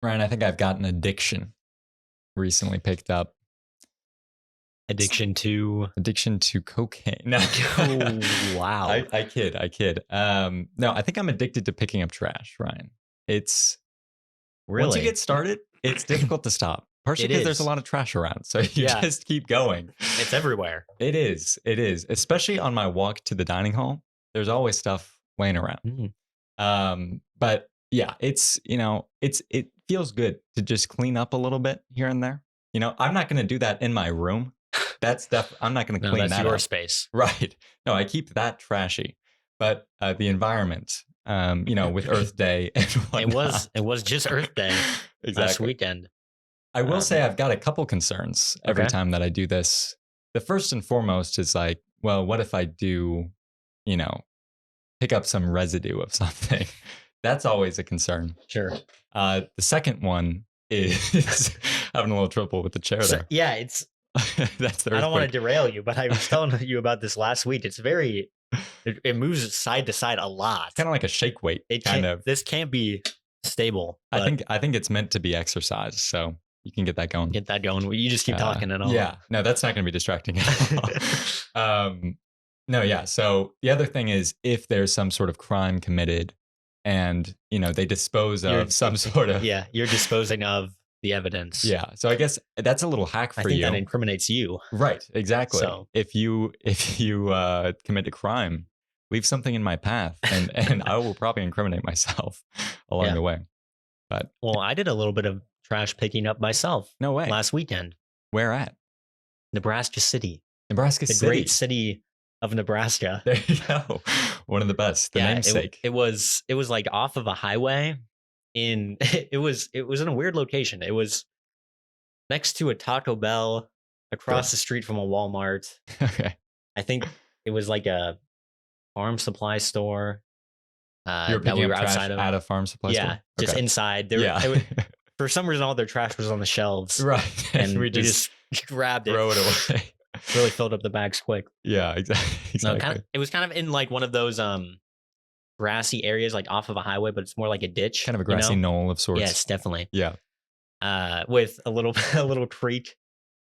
Ryan, I think I've got an addiction recently picked up. Addiction to Addiction to cocaine. No. wow. I kid. No, I think I'm addicted to picking up trash, Ryan. It's once you Really? get started, it's difficult to stop. Partially It because there's a is. lot of trash around. So you Yeah. just keep going. It's everywhere. It is. Especially on my walk to the dining hall. There's always stuff laying around. But yeah, it feels good to just clean up a little bit here and there. I'm not going to do that in my room. I'm not going to No, clean that's that your up. space. Right. No, I keep that trashy. But the environment, with Earth Day and whatnot. It was just Earth Day Exactly. last weekend. I will say I've got a couple concerns every Okay. time that I do this. The first and foremost is like, well, what if I do, pick up some residue of something? That's always a concern. Sure. The second one is having a little trouble with the chair there. Yeah, That's the I don't want to earthquake. derail you, but I was telling you about this last week. It's it moves side to side a lot. Kind of like a shake weight. This can't be stable. I think it's meant to be exercise, so you can get that going. Get that going. You just keep talking and all. Yeah, no, that's not going to be distracting at all. No, yeah. So the other thing is, if there's some sort of crime committed, and they dispose of some sort of you're disposing of the evidence. Yeah, so I guess that's a little hack for you. I think that incriminates you. Right, exactly. So if you commit a crime, leave something in my path, and I will probably incriminate myself along the way. But I did a little bit of trash picking up myself. No way. Last weekend. Where at? Nebraska City. The great city of Nebraska. There you go. One of the best. The namesake. It was like off of a highway. It was in a weird location. It was next to a Taco Bell, across the street from a Walmart. Okay. I think it was like a farm supply store. You're picking up trash outside at a farm supply store? Yeah, just inside. For some reason, all their trash was on the shelves. Right. And we just grabbed it. Throw it away. Really filled up the bags quick. Yeah, exactly. No, it was kind of in like one of those grassy areas, like off of a highway, but it's more like a ditch. Kind of a grassy knoll of sorts. Yes, definitely. Yeah. With a little creek.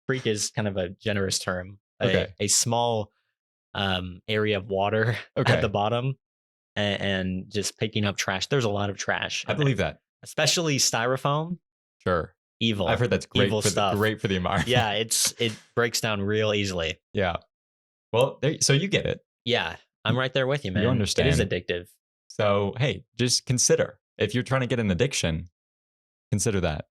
Creek is kind of a generous term. Okay. A small area of water at the bottom, and just picking up trash. There's a lot of trash. I believe that. Especially styrofoam. Sure. Evil. I've heard that's great evil for stuff. Great for the environment. Yeah, it breaks down real easily. Yeah. Well, so you get it. Yeah, I'm right there with you, man. You understand. It is addictive. So, hey, just consider, if you're trying to get an addiction, consider that.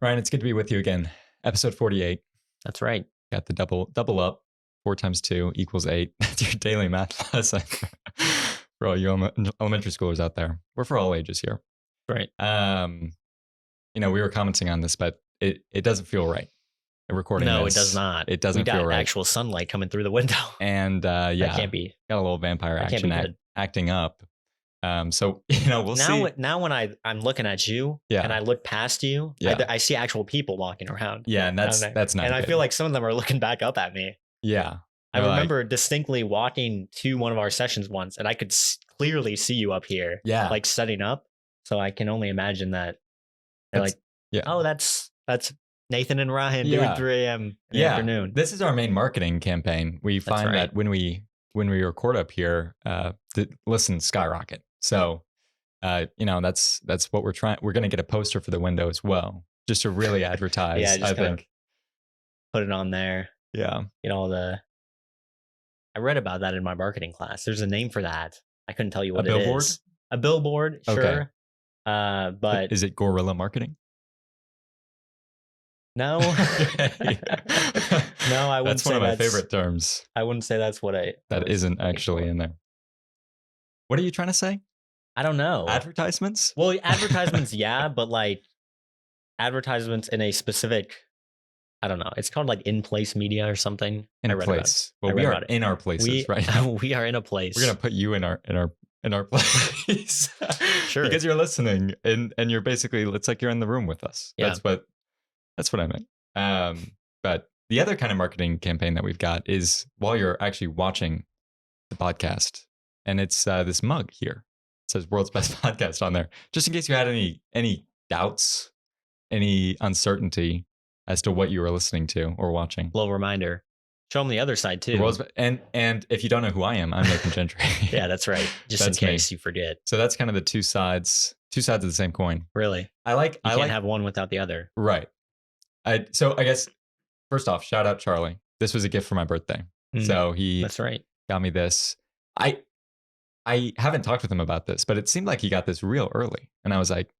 Ryan, it's good to be with you again. Episode 48. That's right. Got the double up. 4 times 2 equals 8. That's your daily math lesson for all you elementary schoolers out there. We're for all ages here. Right. We were commenting on this, but it doesn't feel right. Recording No, this, it does not. It doesn't feel right. Actual sunlight coming through the window. And that can't be. Got a little vampire action acting up. So we'll see. Now when I'm looking at you, and I look past you, I see actual people walking around. Yeah, and that's not. And good. I feel like some of them are looking back up at me. Yeah. I remember distinctly walking to one of our sessions once, and I could clearly see you up here. Yeah. Like setting up. So I can only imagine that they're like, oh, that's Nathan and Ryan doing 3 a.m. in the afternoon. This is our main marketing campaign. We find that when we record up here, the listens skyrocket. So, that's what we're trying. We're going to get a poster for the window as well, just to really advertise. I think put it on there. Yeah. I read about that in my marketing class. There's a name for that. I couldn't tell you what it is. A billboard, sure. Okay. But is it guerrilla marketing? No. No, I wouldn't say that's one of my favorite terms. I wouldn't say that's what that isn't actually in there. What are you trying to say? I don't know. Advertisements? Well, advertisements, yeah, but like advertisements in a specific, I don't know. It's called like in-place media or something. In a place. Well, we are in our places right now. We are in a place. We're gonna put you in our place. Sure. Because you're listening and you're basically, it's like you're in the room with us. Yeah. That's what I meant. But the other kind of marketing campaign that we've got is while you're actually watching the podcast, and it's this mug here. It says "World's Best Podcast" on there, just in case you had any doubts, any uncertainty as to what you were listening to or watching. Little reminder. Show them the other side too. And if you don't know who I am, I'm Nathan Gentry. Yeah, that's right. Just in case you forget. So that's kind of the two sides of the same coin. Really? You can't have one without the other. Right. So I guess first off, shout out Charlie. This was a gift for my birthday. So that's right. Got me this. I haven't talked with him about this, but it seemed like he got this real early. And I was like,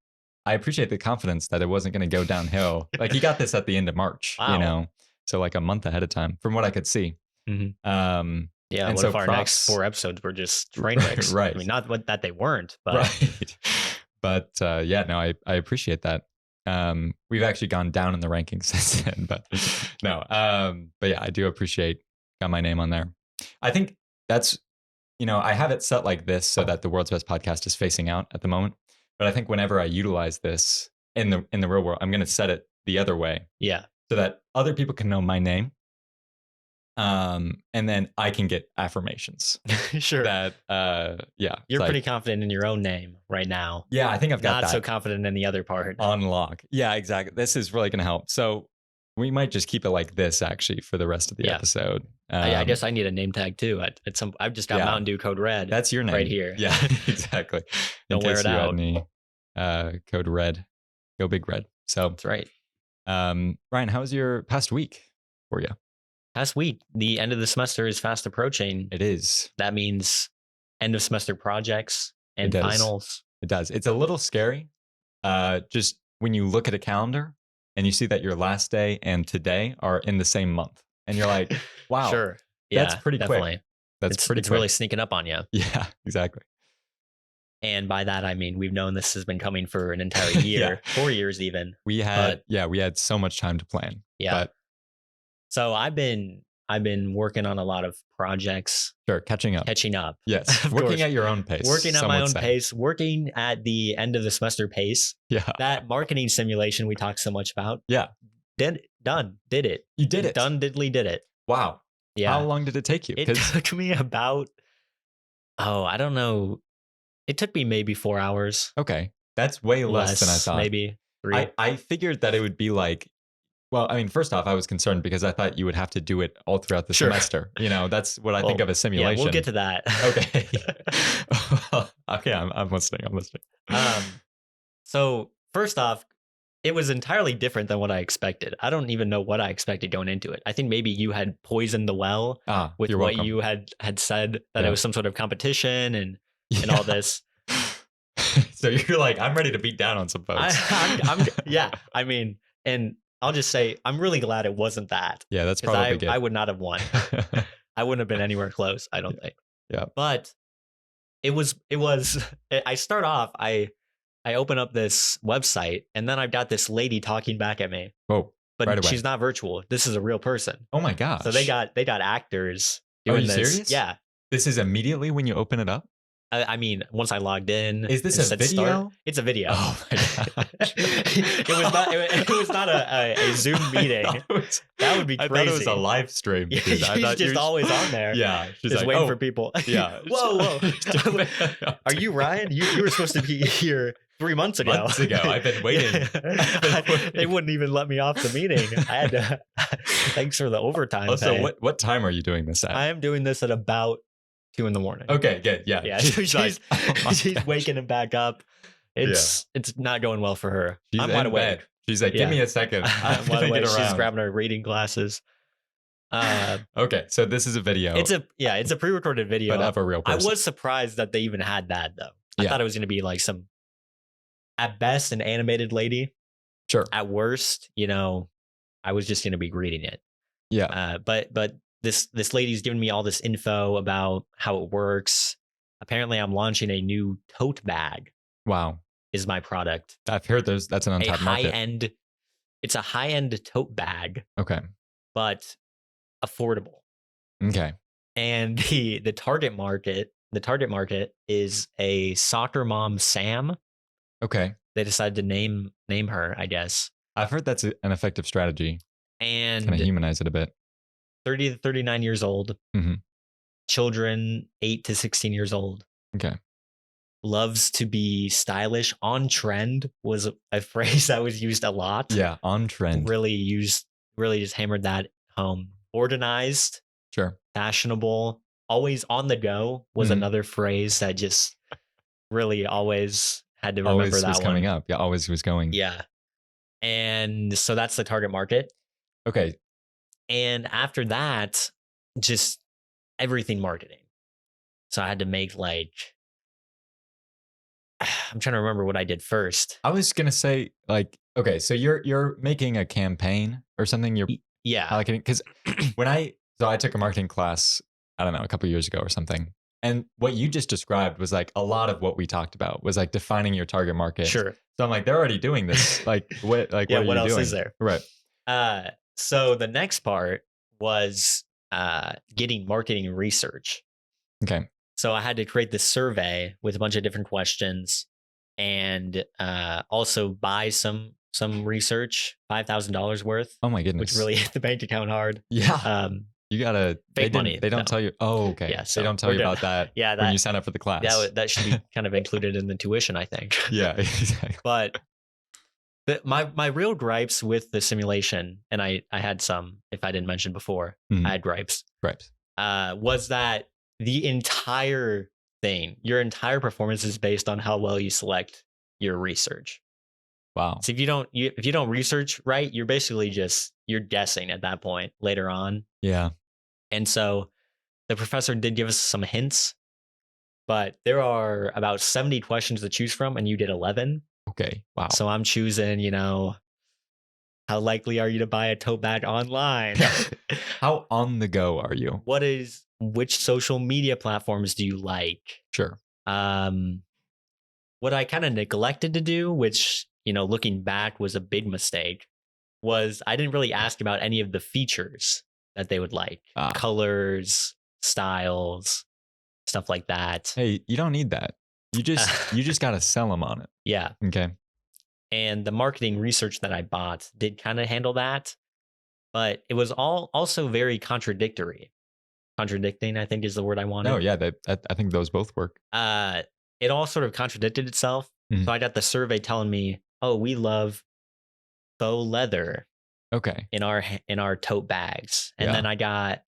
I appreciate the confidence that it wasn't going to go downhill. Like he got this at the end of March, wow. you know, so like a month ahead of time from what I could see. Yeah, and what if our next 4 episodes were just train wrecks? Right. I mean, not that they weren't, but right. But yeah, no, I appreciate that. We've actually gone down in the rankings since then, but no. But yeah, I do appreciate got my name on there. I think that's, you know, I have it set like this so that the World's Best Podcast is facing out at the moment. But I think whenever I utilize this in the real world, I'm going to set it the other way. Yeah. So that other people can know my name. And then I can get affirmations. Sure. That yeah. You're pretty confident in your own name right now. Yeah, I think I've got not that so confident in the other part. on lock. Yeah, exactly. This is really going to help. So we might just keep it like this actually for the rest of the episode. Yeah, I guess I need a name tag too. I've just got Mountain Dew Code Red. That's your name right here. Yeah, exactly. Don't wear it out. Any, Code Red, go Big Red. So that's right. Ryan, how was your past week for you? Past week, the end of the semester is fast approaching. It is. That means end of semester projects and finals. It does. It's a little scary. Just when you look at a calendar and you see that your last day and today are in the same month, and you're like, "Wow, sure, that's pretty definitely. quick." It's pretty quick. Really sneaking up on you. Yeah, exactly. And by that I mean we've known this has been coming for an entire year, 4 years even. We had so much time to plan. Yeah. But so I've been working on a lot of projects. Sure, catching up. Yes. Working at your own pace. Working at my own pace, working at the end of the semester pace. Yeah. That marketing simulation we talked so much about. Yeah. Did it. You did it. Done diddly did it. Wow. Yeah. How long did it take you? It took me about, I don't know. It took me maybe 4 hours. Okay. That's way less than I thought. Maybe 3. I figured that it would be like, well, I mean, first off, I was concerned because I thought you would have to do it all throughout the semester. You know, that's what I think of a simulation. Yeah, we'll get to that. Okay. Okay, I'm listening. So first off, it was entirely different than what I expected. I don't even know what I expected going into it. I think maybe you had poisoned the well with what you had said, that it was some sort of competition and all this. So you're like, I'm ready to beat down on some folks. Yeah. I mean, and I'll just say, I'm really glad it wasn't that. Yeah, that's probably good. I would not have won. I wouldn't have been anywhere close, I don't think. Yeah. But it was, I start off, I open up this website and then I've got this lady talking back at me. Oh, but she's not virtual. This is a real person. Oh my gosh. So they got actors doing Are you this. Serious? Yeah. This is immediately when you open it up? I mean, once I logged in, is this a video? Start, it's a video. Oh my gosh. it was not a Zoom meeting. That would be crazy. I thought it was a live stream. She's just always on there. Yeah, she's just like, waiting for people. Yeah. Whoa. Are you Ryan? You were supposed to be here 3 months ago. I've been waiting. They wouldn't even let me off the meeting. I had to. Thanks for the overtime. Also, what time are you doing this at? I am doing this at about 2 a.m. Okay, good. Yeah. Yeah. She's waking him back up. It's not going well for her. I'm wide awake. She's like, give me a second. I'm wide awake. She's grabbing her reading glasses. Okay, so this is a video. It's a pre-recorded video. But of a real person. I was surprised that they even had that though. I thought it was going to be like some, at best, an animated lady. Sure. At worst, I was just going to be reading it. Yeah. But this lady's giving me all this info about how it works. Apparently, I'm launching a new tote bag. Wow. Is my product. I've heard that's an untapped market. It's a high-end tote bag. Okay. But affordable. Okay. And the target market is a soccer mom, Sam. Okay. They decided to name her, I guess. I've heard that's an effective strategy. And kind of humanize it a bit. 30 to 39 years old. Mm-hmm. Children 8 to 16 years old. Okay. Loves to be stylish. On trend was a phrase that was used a lot. Yeah, on trend. Really just hammered that home. Organized. Sure. Fashionable. Always on the go was another phrase that just really always had to remember always that was one. Coming up. Yeah, always was going. Yeah. And so that's the target market. Okay. And after that, just everything marketing. So I had to make like, I'm trying to remember what I did first. I was gonna say like, okay, so you're making a campaign or something. You're allocating, because when I took a marketing class, I don't know, a couple of years ago or something, and what you just described was like a lot of what we talked about was like defining your target market. Sure. So I'm like, they're already doing this. Like what? Like yeah, what are you else doing? Is there? Right. So the next part was getting marketing research. Okay. So I had to create this survey with a bunch of different questions, and also buy some research, $5,000 worth. Oh my goodness! Which really hit the bank account hard. Yeah. You gotta fake money. They don't tell you. Oh, okay. Yeah, so they don't tell you about that. Yeah, when you sign up for the class. That should be kind of included in the tuition, I think. Yeah, exactly. But my real gripes with the simulation, and I had some, if I didn't mention before, I had gripes. Was that the entire thing, your entire performance is based on how well you select your research. Wow. So if you don't research right, you're basically you're guessing at that point later on. Yeah. And so the professor did give us some hints, but there are about 70 questions to choose from, and you did 11. Okay. Wow. So I'm choosing, how likely are you to buy a tote bag online? How on the go are you? Which social media platforms do you like? Sure. What I kind of neglected to do, which, looking back was a big mistake, was I didn't really ask about any of the features that they would like. Colors, styles, stuff like that. Hey, you don't need that. You just got to sell them on it. Yeah. Okay. And the marketing research that I bought did kind of handle that, but it was also very contradictory. Contradicting, I think, is the word I wanted. Oh yeah, I think those both work. It all sort of contradicted itself. Mm-hmm. So I got the survey telling me, "Oh, we love faux leather." Okay. In our tote bags, and then I got,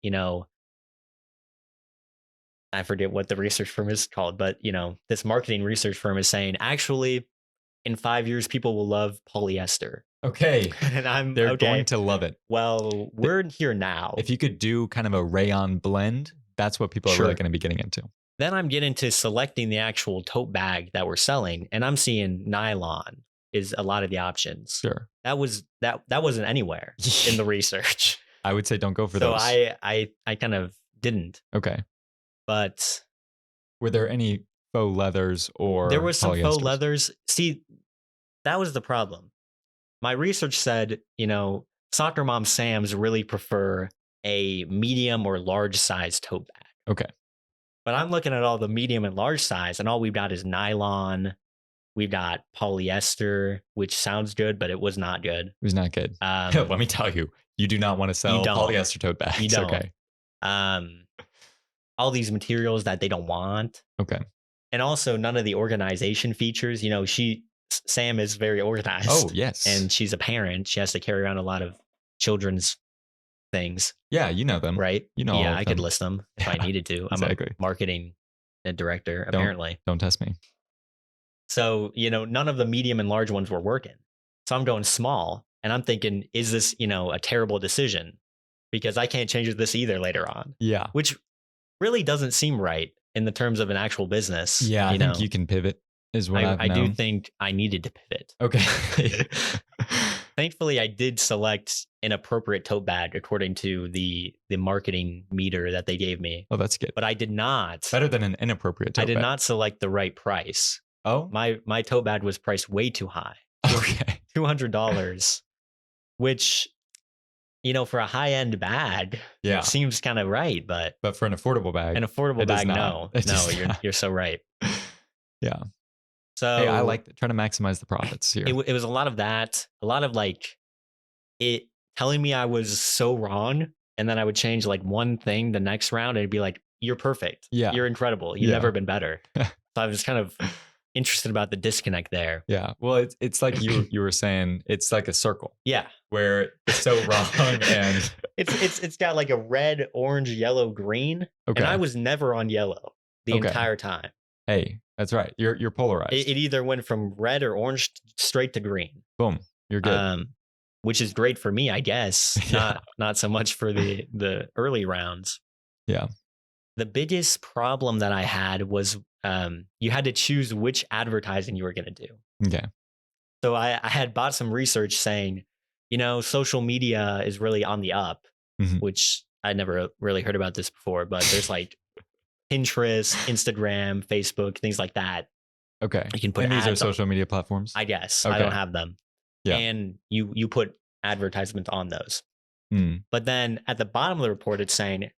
I forget what the research firm is called, but this marketing research firm is saying, actually, in 5 years, people will love polyester. Okay. And they're going to love it. Well, we're here now. If you could do kind of a rayon blend, that's what people are really going to be getting into. Then I'm getting to selecting the actual tote bag that we're selling, and I'm seeing nylon is a lot of the options. Sure. That wasn't anywhere in the research. I would say don't go for those. So I kind of didn't. Okay. But were there any faux leathers or there was some polyesters? Faux leathers. See, that was the problem. My research said, soccer mom Sams really prefer a medium or large size tote bag. Okay. But I'm looking at all the medium and large size, and all we've got is nylon. We've got polyester, which sounds good, but it was not good. It was not good. Let me tell you, you do not want to sell polyester tote bags. You don't. Okay. All these materials that they don't want. Okay. And also none of the organization features. Sam is very organized. Oh, yes. And she's a parent. She has to carry around a lot of children's things. Yeah, you know them. Right? You know Yeah, I could list them if I needed to. Exactly. I'm a marketing director, apparently. Don't test me. So, none of the medium and large ones were working. So I'm going small, and I'm thinking, is this, a terrible decision? Because I can't change this either later on. Yeah. Which really doesn't seem right in the terms of an actual business. Yeah, I think you can pivot is what I do think I needed to pivot. Okay. Thankfully, I did select an appropriate tote bag according to the marketing meter that they gave me. Oh, that's good. But I did not. Better than an inappropriate tote bag. I did not select the right price. Oh? My tote bag was priced way too high. Okay. $200, which, for a high-end bag, seems kind of right, but for an affordable bag, no, you're so right. Yeah. So hey, I like trying to maximize the profits here. It was a lot of that, a lot of like it telling me I was so wrong. And then I would change like one thing the next round and it'd be like, you're perfect. Yeah. You're incredible. You've never been better. So I was kind of interested about the disconnect there. Yeah. Well, it's like you were saying, it's like a circle. Yeah. Where it's so wrong and it's got like a red, orange, yellow, green. Okay. And I was never on yellow the entire time. Hey, that's right. You're polarized. It either went from red or orange straight to green. Boom. You're good. Which is great for me, I guess. Not so much for the early rounds. Yeah. The biggest problem that I had was you had to choose which advertising you were going to do. Okay. So I had bought some research saying, social media is really on the up, which I never really heard about this before, but there's like Pinterest, Instagram, Facebook, things like that. Okay. You can put and these are ads social media platforms? I guess. Okay. I don't have them. Yeah. And you put advertisements on those. But then at the bottom of the report, it's saying,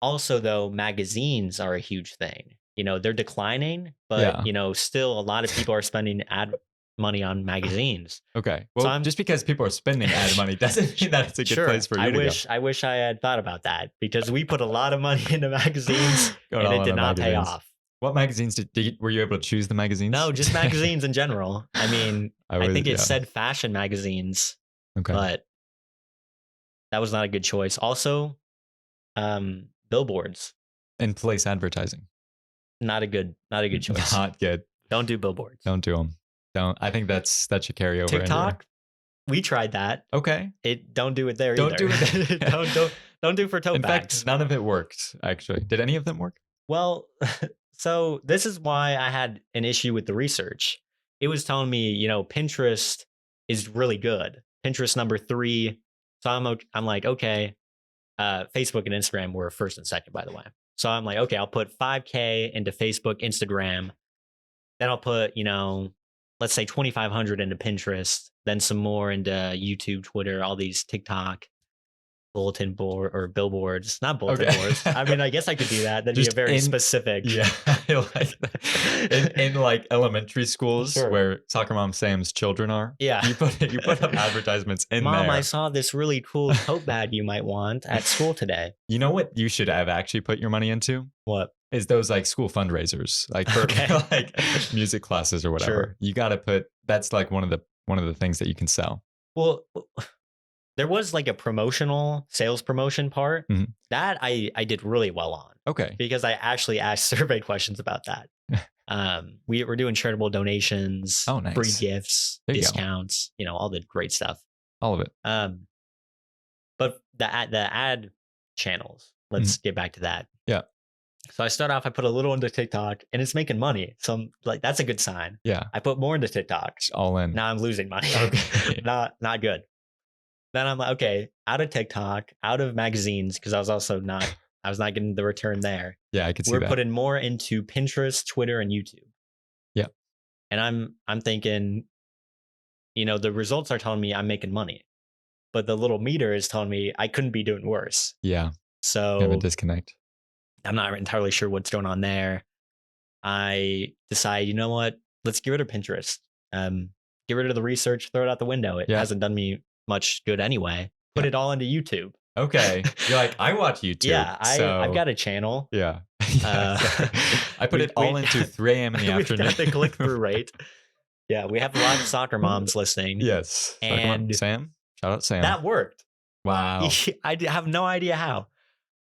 also, though, magazines are a huge thing. They're declining, but, still a lot of people are spending ad money on magazines. Okay. Well, so just because people are spending ad money doesn't mean that it's a good place for you to go. I wish I had thought about that because we put a lot of money into magazines and it did not pay off. What magazines were you able to choose the magazines? No, just magazines in general. I mean, I think it said fashion magazines, but that was not a good choice. Also, billboards and place advertising. Not a good choice. Not good. Don't do billboards. Don't do them. Don't. I think that should carry over. TikTok. We tried that. Okay. Don't do it there. Don't do it. don't do for tote bags. In fact, none of it worked. Actually, did any of them work? Well, so this is why I had an issue with the research. It was telling me, Pinterest is really good. Pinterest number 3. So I'm like, okay. Facebook and Instagram were first and second, by the way. So I'm like, okay, I'll put 5K into Facebook, Instagram. Then I'll put, let's say 2,500 into Pinterest. Then some more into YouTube, Twitter, all these TikTok, bulletin board or billboards. Not bulletin boards. I mean, I guess I could do that. That'd be a very specific. Yeah, I like that. In like elementary schools where Soccer Mom Sam's children are. Yeah, you put up advertisements in Mom, there. I saw this really cool tote bag you might want at school today. You know what you should have actually put your money into? What? Is those like school fundraisers, like for like music classes or whatever. Sure. You got to put. That's like one of the things that you can sell. Well. There was like a sales promotion part that I did really well on. Okay. Because I actually asked survey questions about that. We were doing charitable donations, nice. Free gifts, discounts, all the great stuff. All of it. But the ad channels, let's get back to that. Yeah. So I start off, I put a little into TikTok and it's making money. So I'm like, that's a good sign. Yeah. I put more into TikTok. It's all in. Now I'm losing money. Okay. Not good. Then I'm like, okay, out of TikTok, out of magazines, because I was not getting the return there. Yeah, I could see that. We're putting more into Pinterest, Twitter, and YouTube. Yeah. And I'm thinking, the results are telling me I'm making money, but the little meter is telling me I couldn't be doing worse. Yeah. So you have a disconnect. I'm not entirely sure what's going on there. I decide, you know what? Let's get rid of Pinterest. Get rid of the research, throw it out the window. It hasn't done me much good anyway. Put it all into YouTube. Okay. You're like, I watch YouTube. Yeah, I've got a channel. Yeah. I put it all into 3 a.m. in the afternoon. Got the click-through rate. Yeah, we have a lot of soccer moms listening. Yes. And Sam. Shout out Sam. That worked. Wow. I have no idea how.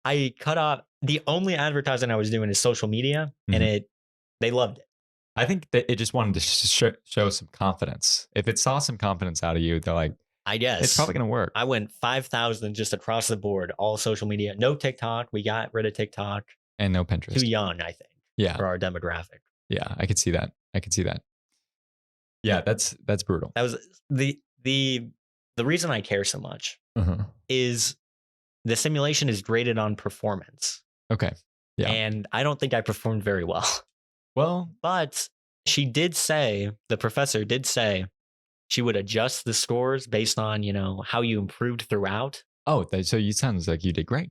I cut off the only advertising I was doing is social media, and they loved it. I think that it just wanted to show some confidence. If it saw some confidence out of you, they're like, I guess it's probably going to work. I went 5,000 just across the board, all social media. No TikTok. We got rid of TikTok. And no Pinterest. Too young, I think. Yeah. For our demographic. Yeah, I could see that. Yeah, that's brutal. That was the reason I care so much is the simulation is graded on performance. Okay. Yeah. And I don't think I performed very well. Well, but the professor did say she would adjust the scores based on, how you improved throughout. Oh, so you sounds like you did great.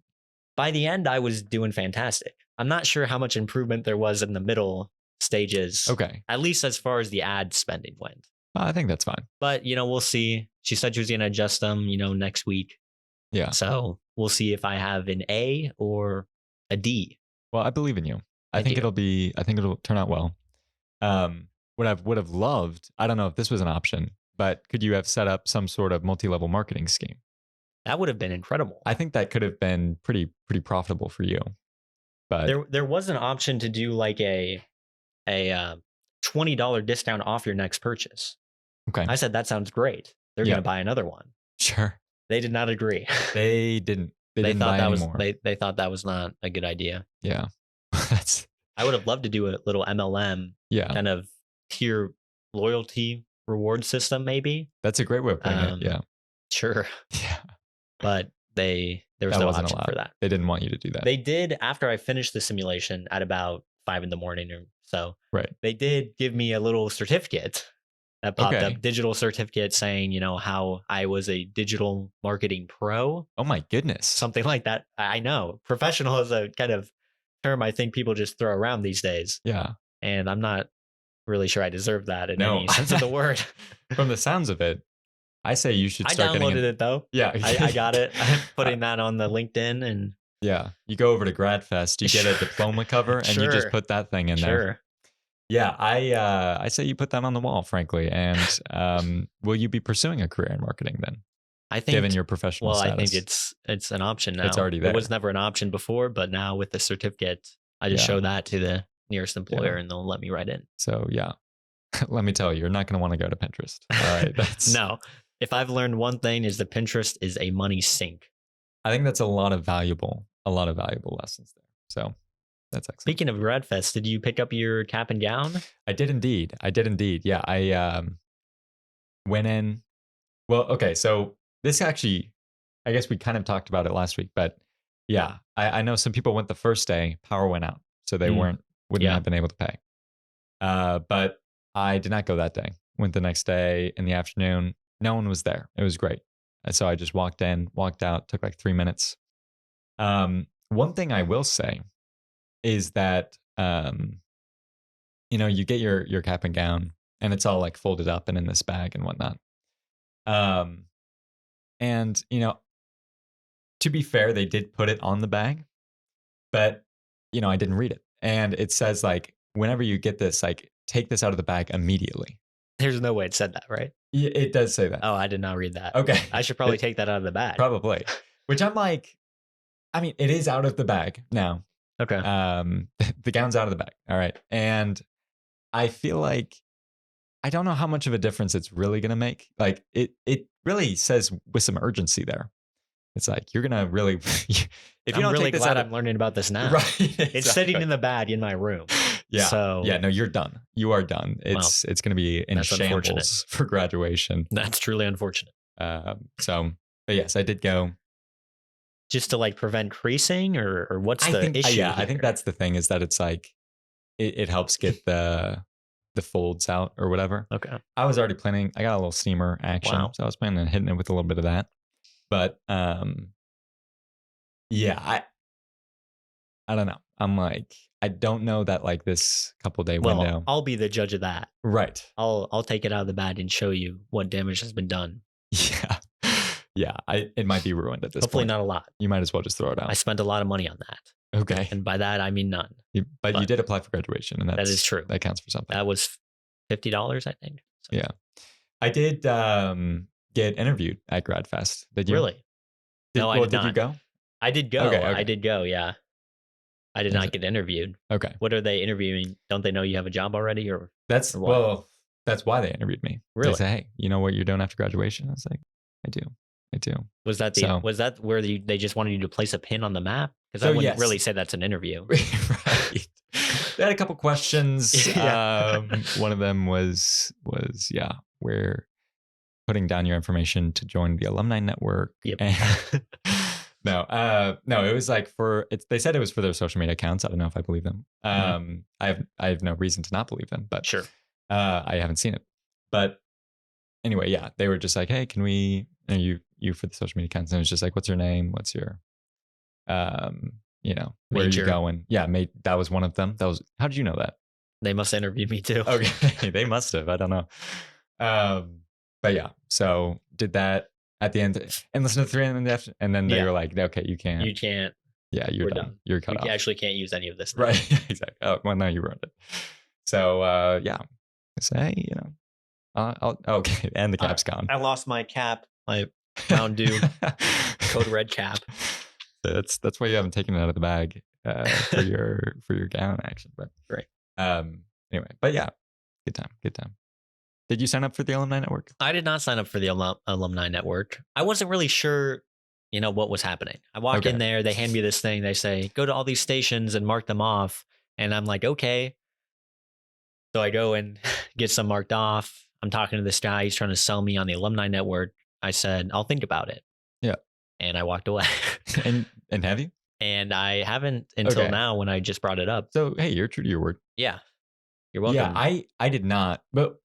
By the end, I was doing fantastic. I'm not sure how much improvement there was in the middle stages. Okay. At least as far as the ad spending went. I think that's fine. But, we'll see. She said she was going to adjust them, next week. Yeah. So we'll see if I have an A or a D. Well, I believe in you. I think it'll turn out well. What I would have loved, I don't know if this was an option, but could you have set up some sort of multi-level marketing scheme? That would have been incredible. I think that could have been pretty profitable for you. But there was an option to do like a $20 discount off your next purchase. Okay. I said that sounds great. They're going to buy another one. Sure. They did not agree. They didn't. They thought that anymore. They thought that was not a good idea. Yeah. I would have loved to do a little MLM. Yeah. Kind of tier loyalty reward system, maybe. That's a great way of putting it. Yeah. Sure. Yeah. But there was no option for that. They didn't want you to do that. They did after I finished the simulation at about 5 a.m. or so. Right. They did give me a little certificate that popped up, digital certificate saying, how I was a digital marketing pro. Oh my goodness. Something like that. I know. Professional is a kind of term I think people just throw around these days. Yeah. And I'm not really sure I deserve that in any sense of the word. From the sounds of it, I say you should start getting I downloaded it though. Yeah. I got it. I'm putting that on the LinkedIn and yeah. You go over to GradFest, you get a diploma cover and you just put that thing in there. Yeah, I say you put that on the wall, frankly. And will you be pursuing a career in marketing then? I think, given your professional status. I think it's an option now. It's already there. It was never an option before, but now with the certificate, I just show that to the nearest employer and they'll let me right in. So yeah, let me tell you, you're not going to want to go to Pinterest. All right, no. If I've learned one thing, is that Pinterest is a money sink. I think that's a lot of valuable lessons there. So that's excellent. Speaking of GradFest, did you pick up your cap and gown? I did indeed. Yeah, I went in. Well, okay, so this actually, I guess we kind of talked about it last week, but yeah, I know some people went the first day, power went out, so they wouldn't have been able to pay. But I did not go that day. Went the next day in the afternoon. No one was there. It was great. And so I just walked in, walked out, took like 3 minutes. One thing I will say is that, you get your cap and gown and it's all like folded up and in this bag and whatnot. And, to be fair, they did put it on the bag, but, I didn't read it. And it says like, whenever you get this, like, take this out of the bag immediately. There's no way it said that, right? It does say that. Oh, I did not read that. Okay. I should probably take that out of the bag. Probably. Which I'm like, I mean, it is out of the bag now. Okay. The gown's out of the bag. All right. And I feel like, I don't know how much of a difference it's really going to make. Like it really says with some urgency there. It's like, you're going to really, if you don't really take this glad I'm learning about this now. Right. Exactly. It's sitting in the bag in my room. Yeah. So yeah, no, you're done. You are done. It's going to be in shambles for graduation. That's truly unfortunate. But yes, I did go. Just to like prevent creasing or what's the issue? Yeah, I think that's the thing, is that it's like, it helps get the folds out or whatever. Okay. I was already planning, I got a little steamer action. Wow. So I was planning on hitting it with a little bit of that. But yeah, I don't know. I'm like, I don't know that like this couple day window. I'll be the judge of that. Right. I'll take it out of the bag and show you what damage has been done. Yeah. Yeah. It might be ruined at this point. Hopefully not a lot. You might as well just throw it out. I spent a lot of money on that. Okay. And by that, I mean none. But you did apply for graduation, and that is true. That counts for something. That was $50, I think. So. Yeah. I did get interviewed at GradFest. Did you? Really? No, I did not. Did you go? I did go. Okay. I did go, yeah. I did not get interviewed. Okay. What are they interviewing? Don't they know you have a job already? That's why they interviewed me. Really? They say, hey, you know what you're doing after graduation? I was like, I do. Was that where they just wanted you to place a pin on the map? Because I wouldn't really say that's an interview. Right. They had a couple questions. One of them was we're putting down your information to join the alumni network. Yep. And no, it was like they said it was for their social media accounts. I don't know if I believe them. I have no reason to not believe them, but sure. I haven't seen it. But anyway, yeah, they were just like, hey, can we, you for the social media accounts? And it was just like, what's your name? What's your, where are you going? Yeah, that was one of them. How did you know that? They must interview me too. Okay, they must have. I don't know. But yeah, so did that. at the end and listen to 3 a.m. in the afternoon. And then they were like, okay, you can't. You can't. Yeah, you're done. You're cut off. You actually can't use any of this. Right. Exactly. Oh, well, no, you ruined it. So, yeah. Say, okay. And the cap's gone. I lost my cap, my Mountain Dew Code Red cap. That's why you haven't taken it out of the bag for your gown action. But great. Anyway, but yeah, good time. Did you sign up for the alumni network? I did not sign up for the alumni network. I wasn't really sure, what was happening. I walk in there, they hand me this thing, they say, go to all these stations and mark them off. And I'm like, okay. So I go and get some marked off. I'm talking to this guy. He's trying to sell me on the alumni network. I said, I'll think about it. Yeah. And I walked away. and have you? And I haven't until now when I just brought it up. So, hey, you're true to your word. Yeah. You're welcome. Yeah, I did not. But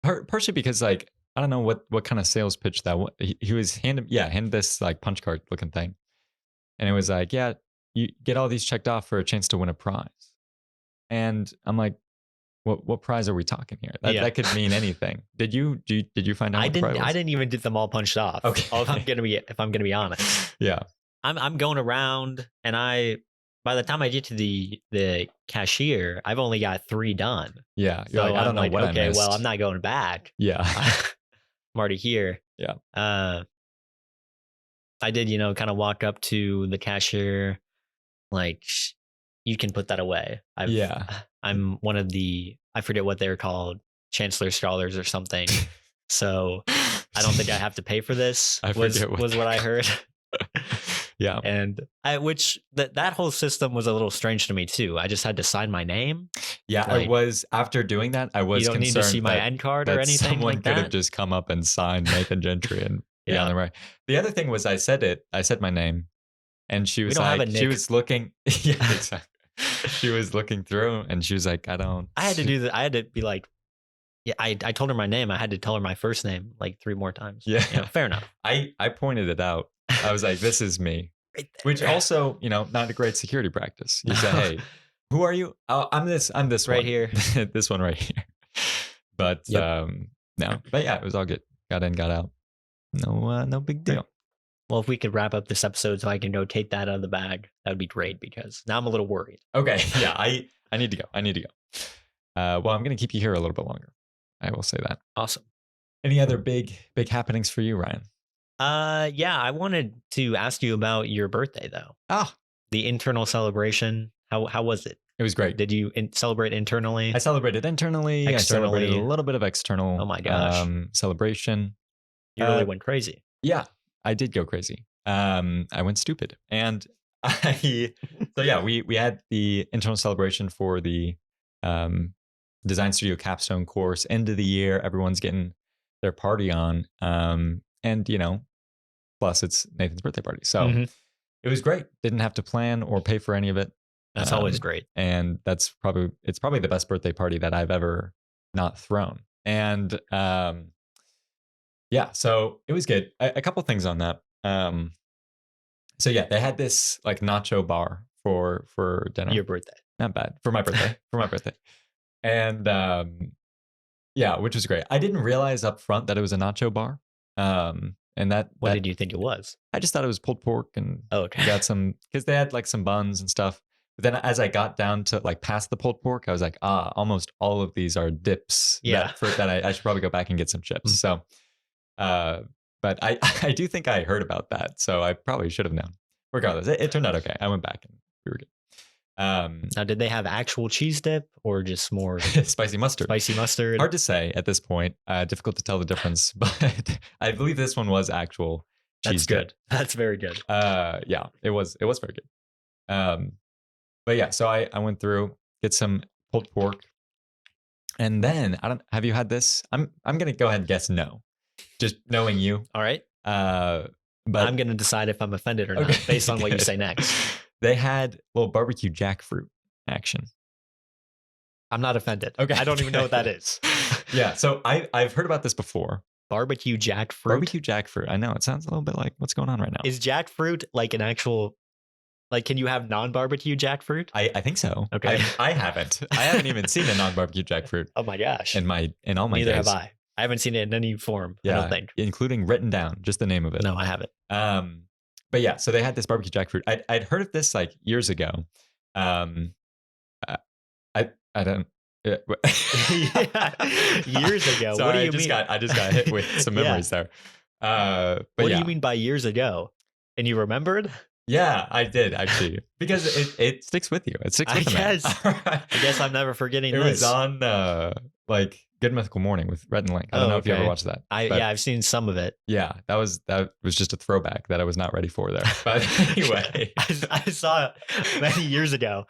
partially because, like, I don't know what kind of sales pitch that was. He was handed this, like, punch card looking thing. And it was like, yeah, you get all these checked off for a chance to win a prize. And I'm like, what prize are we talking here? That could mean anything. Did you find out? I didn't even get them all punched off. Okay. If I'm gonna be honest. Yeah. I'm going around, and by the time I get to the cashier, I've only got 3 done. Yeah. You're so like, I don't know what I missed. Well, I'm not going back. Yeah. I'm already here. Yeah. I did, kind of walk up to the cashier, like, you can put that away. I'm one of I forget what they're called, Chancellor Scholars or something. So I don't think I have to pay for this, was what I heard. Yeah. And that whole system was a little strange to me too. I just had to sign my name. Yeah, like, I was, after doing that, I was concerned. You don't need to see my end card or anything someone like that. Could have just come up and signed Nathan Gentry and be on the right. The other thing was I said my name, and she was she was looking. Yeah, exactly. She was looking through, and she was like, I had to do that. I had to be like, yeah, I told her my name. I had to tell her my first name like 3 more times. Yeah. Fair enough. I pointed it out. I was like, this is me. Right, which also, not a great security practice. You say, hey, who are you? Oh, I'm this right one. Here. This one right here. But no. But yeah, it was all good. Got in, got out. No big deal. Well, if we could wrap up this episode so I can go take that out of the bag, that would be great, because now I'm a little worried. Okay. Yeah, I need to go. Well, I'm going to keep you here a little bit longer. I will say that. Awesome. Any other big happenings for you, Ryan? Yeah, I wanted to ask you about your birthday, though. The internal celebration. How was it? It was great. Did you celebrate internally? I celebrated internally. Externally. I celebrated a little bit of external. Oh my gosh. Celebration. You really went crazy. Yeah, I did go crazy. I went stupid. And we had the internal celebration for the Design Studio Capstone course. End of the year, everyone's getting their party on. And, plus it's Nathan's birthday party. So It was great. Didn't have to plan or pay for any of it. That's always great. And it's probably the best birthday party that I've ever not thrown. And so it was good. A couple things on that. So yeah, they had this like nacho bar for dinner. Your birthday. Not bad. For my birthday. And which was great. I didn't realize up front that it was a nacho bar. And what did you think it was? I just thought it was pulled pork and okay. Got some, because they had like some buns and stuff. But then as I got down to like past the pulled pork, I was like, almost all of these are dips. Yeah. That I should probably go back and get some chips. So, but I do think I heard about that. So I probably should have known. Regardless, it turned out okay. I went back and we were good. Now, did they have actual cheese dip or just more spicy mustard? Spicy mustard. Hard to say at this point. Difficult to tell the difference, but I believe this one was actual cheese dip. That's very good. It was very good. But yeah, so I went through, get some pulled pork, and then have you had this? I'm gonna go ahead and guess no, just knowing you. All right. But I'm gonna decide if I'm offended or not based on what you say next. They had a little barbecue jackfruit action. I'm not offended. Okay. I don't even know what that is. Yeah. So I've heard about this before. Barbecue jackfruit. Barbecue jackfruit. I know it sounds a little bit like what's going on right now. Is jackfruit like an actual, like, can you have non-barbecue jackfruit? I think so. Okay. I haven't even seen a non-barbecue jackfruit. Oh my gosh. In all my Neither days. have I. I haven't seen it in any form. I don't think, including written down, just the name of it. No, I haven't. But yeah, so they had this barbecue jackfruit. I'd heard of this like years ago. I don't. Yeah. Years ago. Sorry, What do you mean? I just got hit with some memories there. But what do you mean by years ago? And you remembered? Yeah, I did actually, because it sticks with you. It sticks with me. I guess I'm never forgetting. It was on like Good Mythical Morning with Rhett and Link. I don't know if you ever watched that. I've seen some of it. Yeah, that was just a throwback that I was not ready for there. But anyway, I saw it many years ago.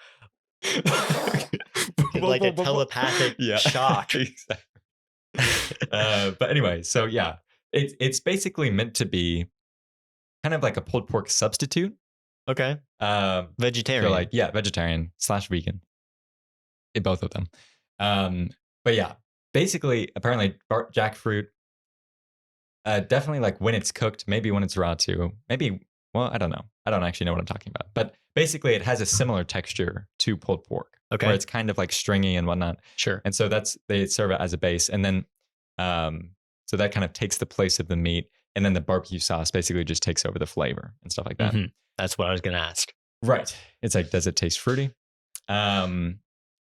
Like a telepathic shock. Exactly. But anyway, so yeah, it's basically meant to be kind of like a pulled pork substitute. Okay. Vegetarian. So like, vegetarian / vegan. Both of them. But yeah, basically, apparently jackfruit, definitely like when it's cooked, maybe when it's raw too. Maybe, well, I don't know. I don't actually know what I'm talking about. But basically, it has a similar texture to pulled pork. Okay. Where it's kind of like stringy and whatnot. Sure. And so they serve it as a base. And then, so that kind of takes the place of the meat. And then the barbecue sauce basically just takes over the flavor and stuff like that. Mm-hmm. That's what I was going to ask. Right. It's like, does it taste fruity? And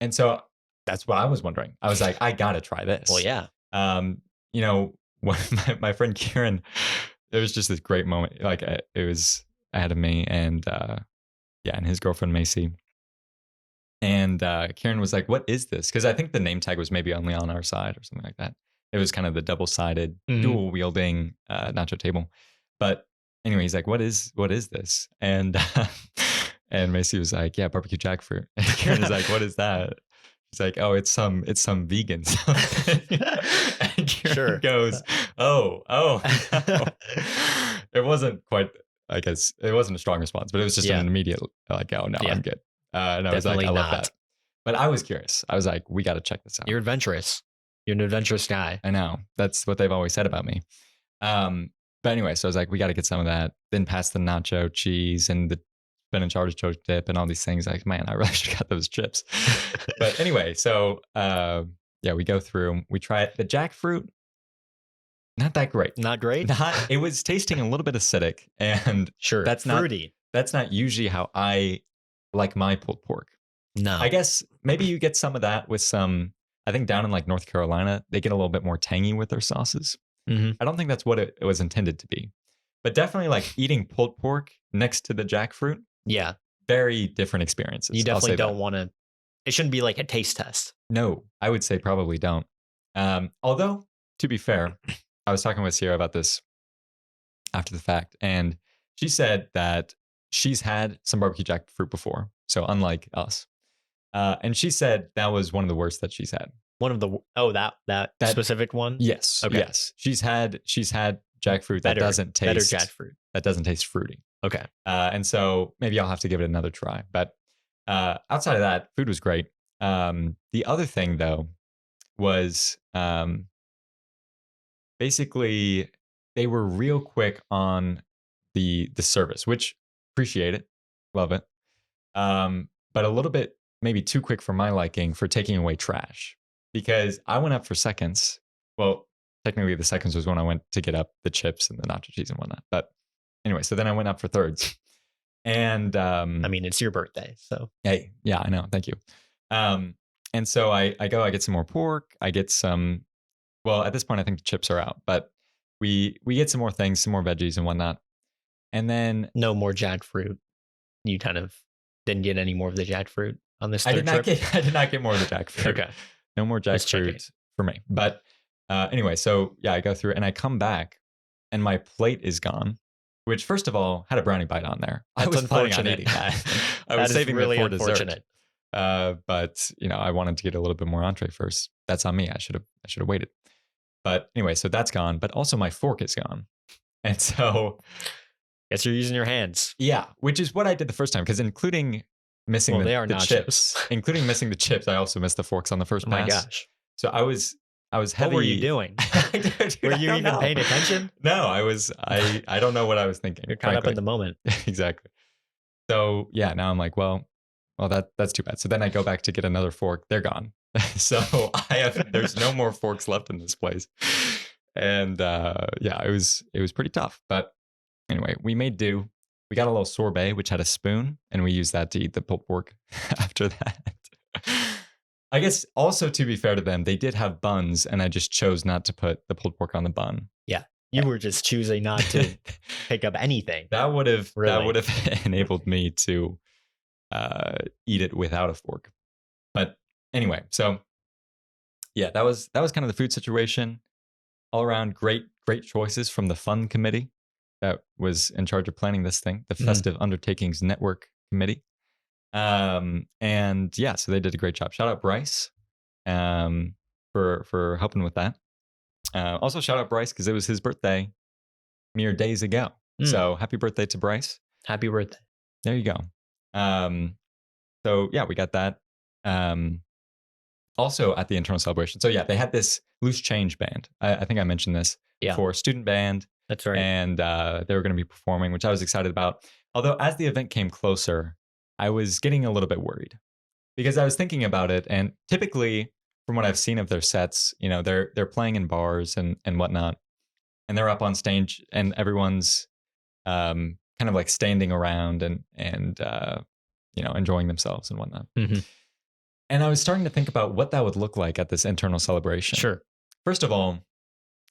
so that's what I was wondering. I was like, I got to try this. Well, yeah. You know, my friend Kieran, there was just this great moment. Like it was ahead of me and his girlfriend Macy. And Kieran was like, what is this? Because I think the name tag was maybe only on our side or something like that. It was kind of the double-sided, dual-wielding nacho table. But anyway, he's like, what is this? And and Macy was like, yeah, barbecue jackfruit. And Kieran was like, what is that? He's like, oh, it's some vegan something. And Kieran goes, oh. No. It wasn't quite, I guess, it wasn't a strong response, but it was just an immediate, like, oh, no, I'm good. And I was like, I love that. But I was curious. I was like, we got to check this out. You're adventurous. You're an adventurous guy. I know. That's what they've always said about me. But anyway, so I was like, we got to get some of that. Then pass the nacho cheese and the spinach artichoke dip and all these things. Like, man, I really should have got those chips. But anyway, so we go through. We try it. The jackfruit, not that great. Not great? It was tasting a little bit acidic. And that's fruity. That's not usually how I like my pulled pork. No. I guess maybe you get some of that with some... I think down in like North Carolina, they get a little bit more tangy with their sauces. Mm-hmm. I don't think that's what it was intended to be. But definitely like eating pulled pork next to the jackfruit. Yeah. Very different experiences. You definitely don't want to. It shouldn't be like a taste test. No, I would say probably don't. Although, to be fair, I was talking with Sierra about this after the fact. And she said that she's had some barbecue jackfruit before. So unlike us. And she said that was one of the worst that she's had. One of the that specific one? Yes. Okay. Yes. She's had jackfruit that doesn't taste better jackfruit. That doesn't taste fruity. Okay. And so maybe I'll have to give it another try. But outside of that, food was great. The other thing though was basically they were real quick on the service, which appreciate it, love it. But a little bit maybe too quick for my liking for taking away trash, because I went up for seconds. Well, technically the seconds was when I went to get up the chips and the nacho cheese and whatnot. But anyway, so then I went up for thirds. And I mean, it's your birthday, so hey, yeah, I know. Thank you. And so I get some more pork. I get some. Well, at this point, I think the chips are out, but we get some more things, some more veggies and whatnot. And then no more jackfruit. You kind of didn't get any more of the jackfruit on this third trip? I did not get more of the jackfruit. Okay. No more jackfruit for me. But anyway, so yeah, I go through and I come back and my plate is gone, which first of all had a brownie bite on there. That's I was planning on eating that. I was saving really it for dessert. Unfortunate. But I wanted to get a little bit more entree first. That's on me. I should have waited. But anyway, so that's gone. But also my fork is gone. And so guess you're using your hands. Yeah, which is what I did the first time, because including missing the chips, including missing the chips, I also missed the forks on the first pass. Oh my gosh! So I was heavy. What were you doing? Dude, were you even paying attention? No, I was. I don't know what I was thinking. You're caught up in the moment. Exactly. So yeah, now I'm like, well, that's too bad. So then I go back to get another fork. They're gone. So there's no more forks left in this place. And yeah, it was pretty tough. But anyway, we made do. We got a little sorbet, which had a spoon, and we used that to eat the pulled pork after that. I guess also, to be fair to them, they did have buns, and I just chose not to put the pulled pork on the bun. Yeah. You were just choosing not to pick up anything. That would have enabled me to eat it without a fork. But anyway, so yeah, that was kind of the food situation. All around, great choices from the fun committee that was in charge of planning this thing, the Festive Undertakings Network Committee. And yeah, so they did a great job. Shout out Bryce for helping with that. Also shout out Bryce because it was his birthday mere days ago. So happy birthday to Bryce. Happy birthday. There you go. So yeah, we got that. Also at the internal celebration. So yeah, they had this loose change band. I think I mentioned this for student band. That's right. And they were going to be performing, which I was excited about. Although as the event came closer, I was getting a little bit worried because I was thinking about it. And typically, from what I've seen of their sets, you know, they're playing in bars and whatnot, and they're up on stage, and everyone's kind of like standing around and you know, enjoying themselves and whatnot. Mm-hmm. And I was starting to think about what that would look like at this internal celebration. Sure. First of all,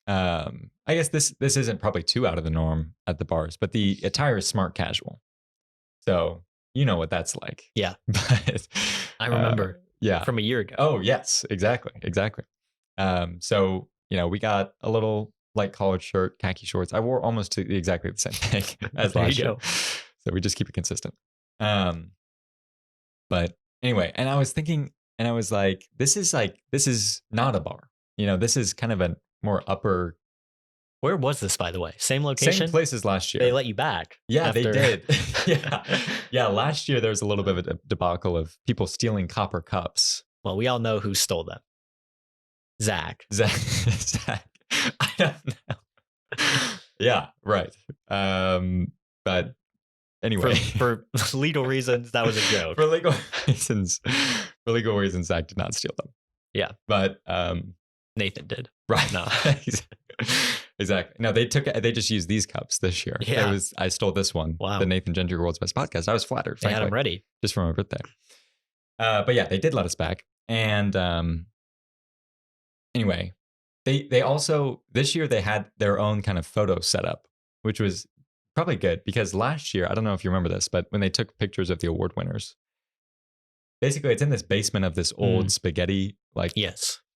I guess this isn't probably too out of the norm at the bars, but the attire is smart casual. So you know what that's like. Yeah. But I remember. Yeah. From a year ago. Oh, yes, exactly. So, you know, we got a little light collared shirt, khaki shorts. I wore almost exactly the same thing as last year. So we just keep it consistent. But anyway, and I was thinking, and I was like, this is not a bar. You know, this is kind of a more upper. Where was this, by the way? Same location? Same place as last year. They let you back. Yeah, they did. Yeah. Last year, there was a little bit of a debacle of people stealing copper cups. Well, we all know who stole them. Zach. I don't know. Yeah, right. But anyway, for legal reasons, that was a joke. For legal reasons, Zach did not steal them. Yeah, but Nathan did. Right. No. Exactly. No, they just used these cups this year. Yeah. I stole this one. Wow. The Nathan Gentry World's Best Podcast. I was flattered. They had them ready. Just for my birthday. But yeah, they did let us back. And anyway, they also, this year they had their own kind of photo setup, which was probably good because last year, I don't know if you remember this, but when they took pictures of the award winners, basically it's in this basement of this old spaghetti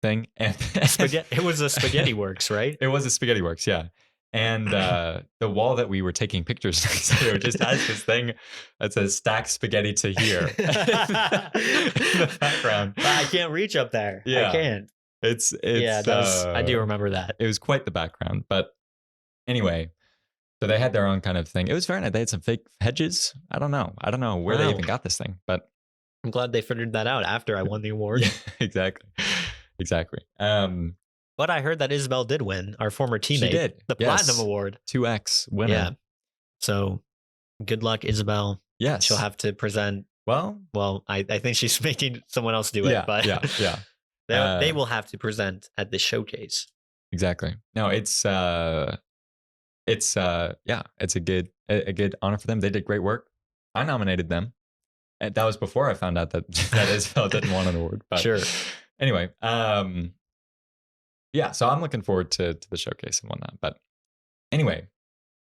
thing. And it was a Spaghetti Works, right? It was a Spaghetti Works, yeah. And the wall that we were taking pictures next to just has this thing that says "Stack spaghetti to here" in the background. I can't reach up there. Yeah. I can't. It's I do remember that. It was quite the background, but anyway, so they had their own kind of thing. It was very nice. They had some fake hedges. I don't know where they even got this thing, but I'm glad they figured that out after I won the award. Yeah, exactly. But I heard that Isabel did win, our former teammate. She did. The Platinum Award. 2X winner. Yeah. So good luck, Isabel. Yes. She'll have to present. Well, I think she's making someone else do it. Yeah. They will have to present at the showcase. Exactly. No, it's a good honor for them. They did great work. I nominated them. And that was before I found out that Isabel didn't want an award. But sure. Anyway, yeah, so I'm looking forward to the showcase and whatnot. But anyway,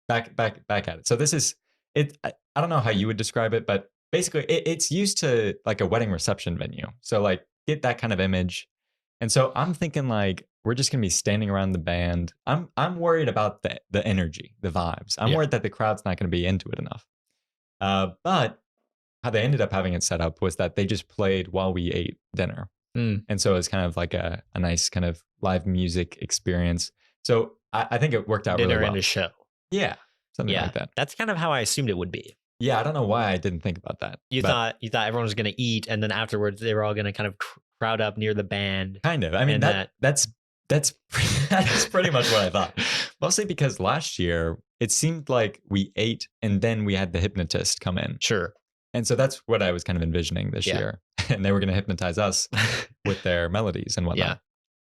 back at it. So this is it. I don't know how you would describe it, but basically it's used to like a wedding reception venue. So like get that kind of image. And so I'm thinking like we're just gonna be standing around the band. I'm worried about the energy, the vibes. I'm worried that the crowd's not gonna be into it enough. But how they ended up having it set up was that they just played while we ate dinner. And so it's kind of like a nice kind of live music experience. So I think it worked out really well. Dinner and a show. Yeah. Something like that. That's kind of how I assumed it would be. Yeah. I don't know why I didn't think about that. You thought everyone was going to eat and then afterwards they were all going to kind of crowd up near the band. Kind of. I mean, that's pretty much what I thought. Mostly because last year it seemed like we ate and then we had the hypnotist come in. Sure. And so that's what I was kind of envisioning this year. and they were going to hypnotize us with their melodies and whatnot.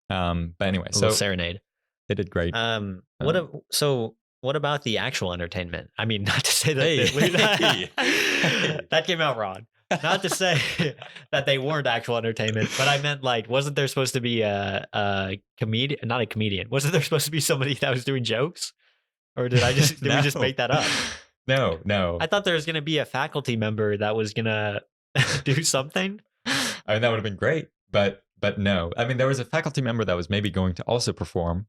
But anyway, so serenade. They did great. What about the actual entertainment? I mean, not to say that that came out wrong. Not to say that they weren't actual entertainment, but I meant like, wasn't there supposed to be a comedian? Not a comedian. Wasn't there supposed to be somebody that was doing jokes? Or did we just make that up? No. I thought there was going to be a faculty member that was going to do something. I mean, that would have been great, but no. I mean, there was a faculty member that was maybe going to also perform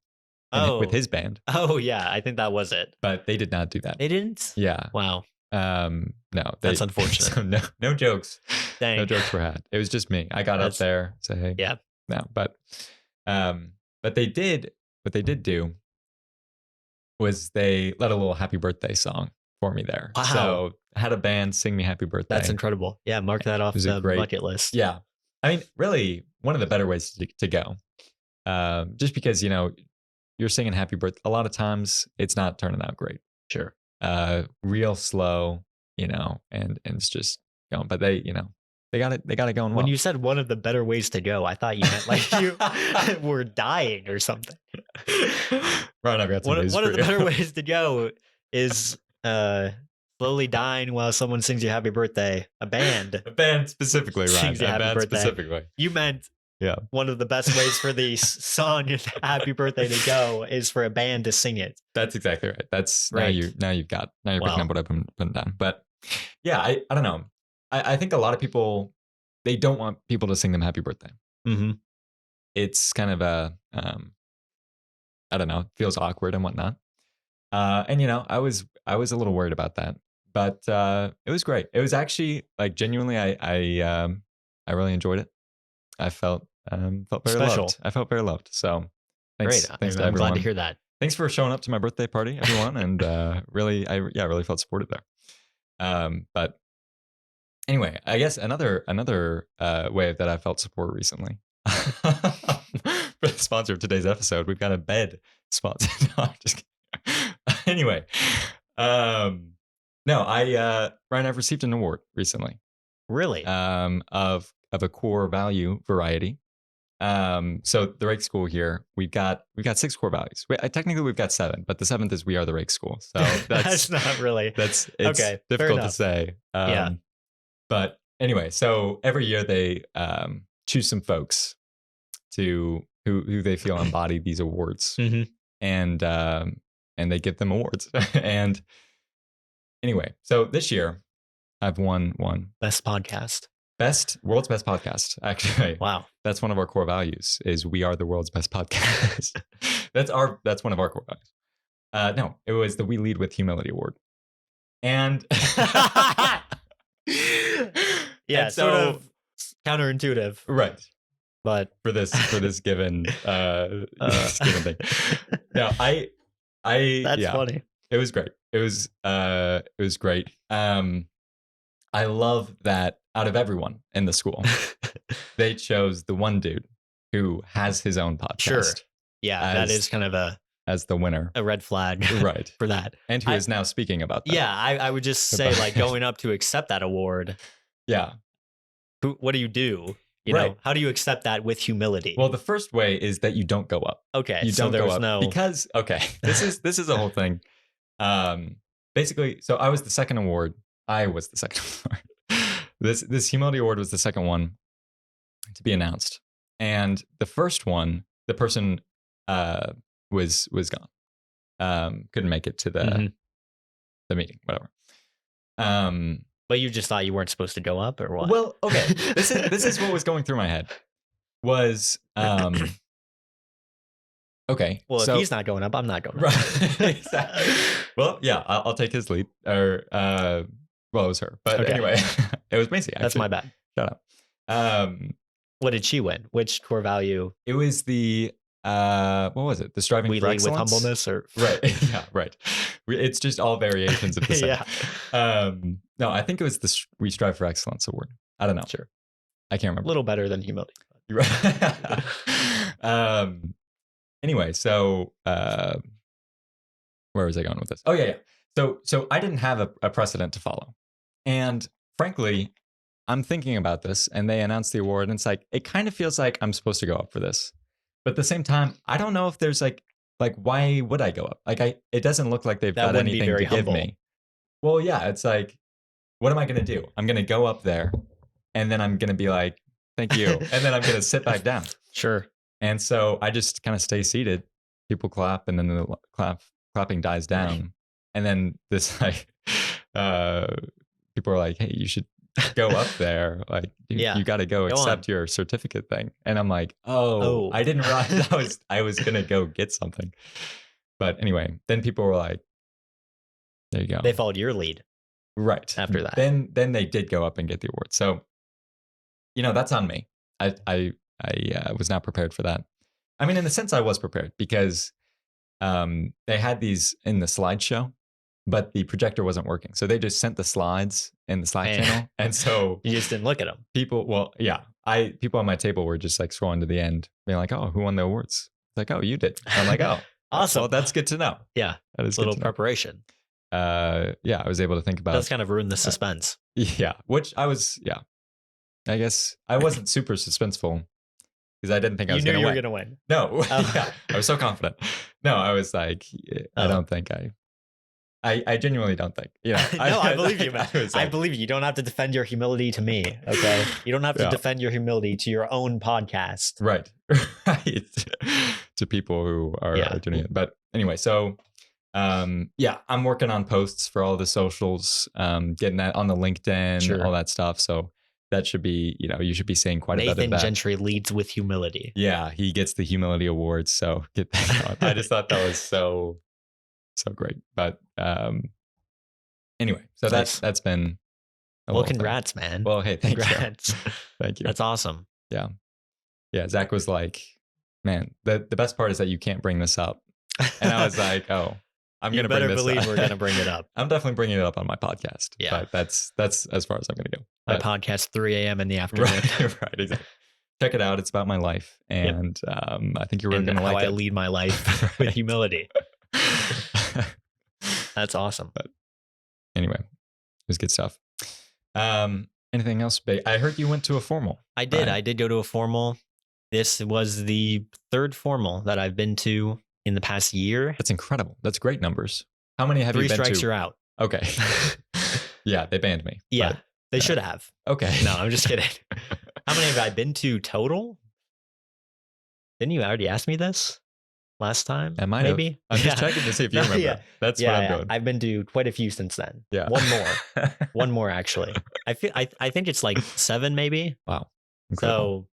with his band. Oh yeah, I think that was it. But they did not do that. They didn't? Yeah. Wow. No. That's unfortunate. So no jokes. Dang. No jokes were had. It was just me. I got up there, say, hey. Yeah. No, but they did, what they did do was they let a little happy birthday song for me there. Wow. So I had a band sing me happy birthday. That's incredible. Yeah, mark that off the bucket list. Yeah. I mean, really, one of the better ways to go. Just because, you're singing happy birthday. A lot of times it's not turning out great. Sure. Real slow, and it's just going. But they got it going well. When you said one of the better ways to go, I thought you meant like you were dying or something. Ron, I've got some news one for of the you. better ways to go is slowly dying while someone sings you happy birthday. A band specifically, Ron. Sings you happy birthday. Specifically. You meant one of the best ways for the song happy birthday to go is for a band to sing it. That's exactly right. That's right. Now you're picking up what I've been putting down. But yeah, I don't know. I think a lot of people, they don't want people to sing them happy birthday. Mm-hmm. It's kind of I don't know, it feels awkward and whatnot. And I was a little worried about that, but it was great. It was actually like genuinely, I really enjoyed it. I felt very special. loved. I felt very loved. So thanks. Great. Thanks to I'm everyone. glad to hear that. Thanks for showing up to my birthday party, everyone. And really felt supported there. But anyway, I guess another way that I felt support recently for the sponsor of today's episode, we've got a bed sponsor. No, I'm just kidding. Anyway, Ryan, I've received an award recently. Really? Of a core value variety. So the Rake School here, we've got 6 core values. Technically we've got 7, but the 7th is we are the Rake School. So that's not really. It's okay, difficult to say. Yeah. But anyway, so every year they choose some folks who they feel embody these awards, mm-hmm. and they give them awards. And anyway, so this year I've won best podcast. World's best podcast, actually. Wow. That's one of our core values, is we are the world's best podcast. That's one of our core values. No, it was the We Lead with Humility Award. And yeah, and so, sort of counterintuitive. Right. But for this given this given thing. No, that's funny. It was great. It was great. I love that out of everyone in the school, they chose the one dude who has his own podcast. Sure. Yeah, that is kind of as the winner. A red flag. Right. For that. And who is now speaking about that. Yeah, I would just say like going up to accept that award. Yeah. What do you do? You know, how do you accept that with humility? Well, the first way is that you don't go up. Okay. You don't go up because this is a whole thing. Basically, so I was the second award. This humility award was the second one to be announced, and the first one, the person was gone, couldn't make it to the meeting, whatever. But you just thought you weren't supposed to go up, or what? Well, okay, this is what was going through my head. Was okay. Well, if he's not going up, I'm not going up. Right. Exactly. Well, yeah, I'll take his lead. Or well, it was her, but anyway, it was Macy. Actually. That's my bad. Shut up. What did she win? Which core value? It was the what was it? The striving we for lead excellence. With humbleness, or right? Yeah, right. It's just all variations of the same. Yeah. No, I think it was the We Strive for Excellence award. I don't know. Sure. I can't remember. A little better than humility. Right. Anyway, so where was I going with this? Oh yeah. So I didn't have a precedent to follow, and frankly, I'm thinking about this, and they announced the award, and it's like it kind of feels like I'm supposed to go up for this, but at the same time, I don't know if there's like why would I go up? Like it doesn't look like they've got anything to give me. Well, yeah, it's like, what am I gonna do? I'm gonna go up there, and then I'm gonna be like, thank you, and then I'm gonna sit back down. Sure. And so I just kind of stay seated. People clap, and then the clapping dies down, and then this like people are like, hey, you should go up there, like you got to go accept your certificate thing. And I'm like, oh, I didn't realize I was gonna go get something. But anyway, then people were like, there you go, they followed your lead right after that. Then they did go up and get the award. So that's on me. I was not prepared for that. I mean, in a sense, I was prepared because they had these in the slideshow, but the projector wasn't working. So they just sent the slides in the Slack channel. And so you just didn't look at them. People on my table were just like scrolling to the end, being like, oh, who won the awards? It's like, oh, you did. I'm like, oh, awesome. Well, that's good to know. Yeah. That is a little preparation. I was able to think about. Does kind of ruin the suspense. Yeah. Which I guess I wasn't super suspenseful because I didn't think I was going to win. You knew you were going to win. No. Yeah, I was so confident. No, I was like, I don't think I genuinely don't think. No, I believe you, man. I believe you. You don't have to defend your humility to me, okay? You don't have to defend your humility to your own podcast. Right. Right. To people who are doing it. But anyway, so I'm working on posts for all the socials, getting that on the LinkedIn, all that stuff. So that should be, you should be seeing quite a bit of that. Nathan Gentry leads with humility. Yeah, he gets the humility awards. So get that on. I just thought that was so great. But anyway, so that's been congrats, thing. Man. Well, hey, thank congrats. You. Thank you. That's awesome. Yeah. Zach was like, man, the best part is that you can't bring this up. And I was like, oh, I'm going to bring this up. You better believe we're going to bring it up. I'm definitely bringing it up on my podcast. Yeah. But that's as far as I'm going to go. My podcast 3 a.m. in the afternoon. Right, exactly. Check it out. It's about my life. And I think you're really going to like it. How I lead my life with humility. That's awesome. But anyway, it was good stuff. Anything else? I heard you went to a formal. I did. Right? I did go to a formal. This was the third formal that I've been to in the past year. That's incredible. That's great numbers. How many have you been to? 3 strikes, you're out. Okay. Yeah, they banned me. Yeah, they should have. Okay. No, I'm just kidding. How many have I been to total? Didn't you already ask me this last time? I might maybe. I'm just checking to see if you remember. Yeah. That's what I'm doing. I've been to quite a few since then. Yeah. One more actually. I think it's like 7 maybe. Wow. Incredible. So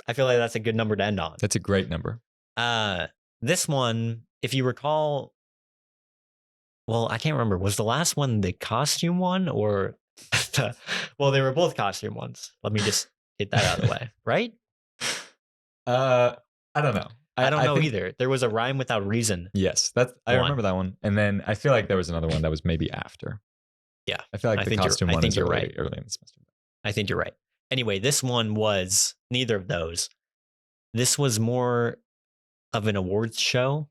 I feel like that's a good number to end on. That's a great number. This one, if you recall, well, I can't remember. Was the last one the costume one or well, they were both costume ones. Let me just get that out of the way, right? I don't know. I don't know either. There was a rhyme without reason. Yes, I remember that one. And then I feel like there was another one that was maybe after. Yeah. I feel like the costume one is early in the semester. I think you're right. Anyway, this one was neither of those. This was more of an awards show.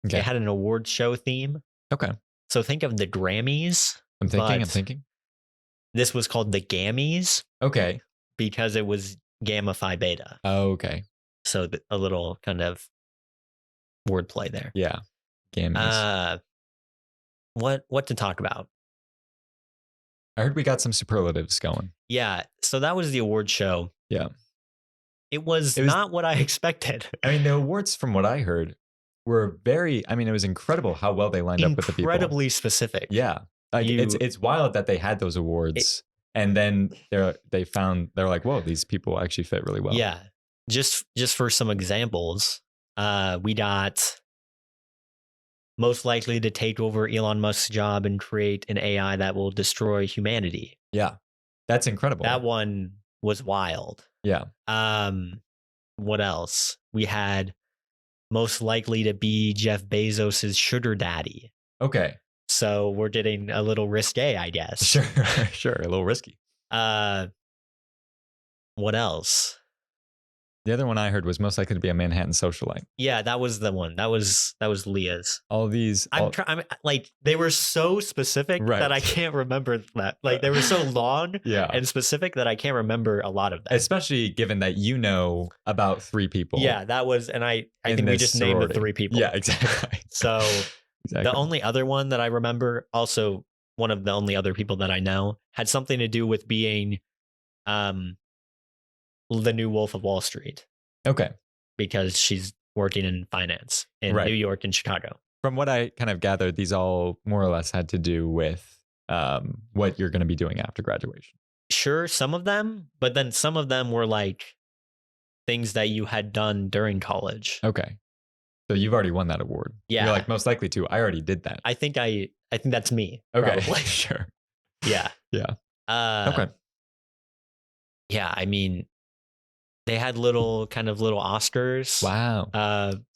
Okay. It had an awards show theme. Okay. So think of the Grammys. I'm thinking. This was called the Gammies. Okay. Because it was Gamma Phi Beta. Oh, okay. So a little kind of wordplay there. Yeah. Gammies. What to talk about? I heard we got some superlatives going. Yeah. So that was the award show. Yeah. It was not what I expected. I mean, the awards, from what I heard, were it was incredible how well they lined up with the people. Incredibly specific. Yeah. Like it's wild that they had those awards and then they're like, whoa, these people actually fit really well. Yeah. Just for some examples, we got most likely to take over Elon Musk's job and create an AI that will destroy humanity. Yeah. That's incredible. That one was wild. Yeah. What else? We had most likely to be Jeff Bezos's sugar daddy. Okay. So we're getting a little risque, I guess. Sure. A little risky. What else? The other one I heard was most likely to be a Manhattan socialite. Yeah, that was the one. That was Leah's. All these, I'm like, they were so specific that I can't remember that. Like, they were so long and specific that I can't remember a lot of them. Especially given that you know about 3 people. Yeah, that was, and I think we just named the 3 people. Yeah, exactly. So the only other one that I remember, also one of the only other people that I know, had something to do with being the new Wolf of Wall Street. Okay. Because she's working in finance in New York and Chicago. From what I kind of gathered, these all more or less had to do with what you're going to be doing after graduation. Sure, some of them, but then some of them were like things that you had done during college. Okay. So you've already won that award. Yeah. You're like, most likely to. I already did that. I think that's me. Okay. Sure. Yeah. Yeah. Okay. Yeah, I mean, they had little Oscars. Wow.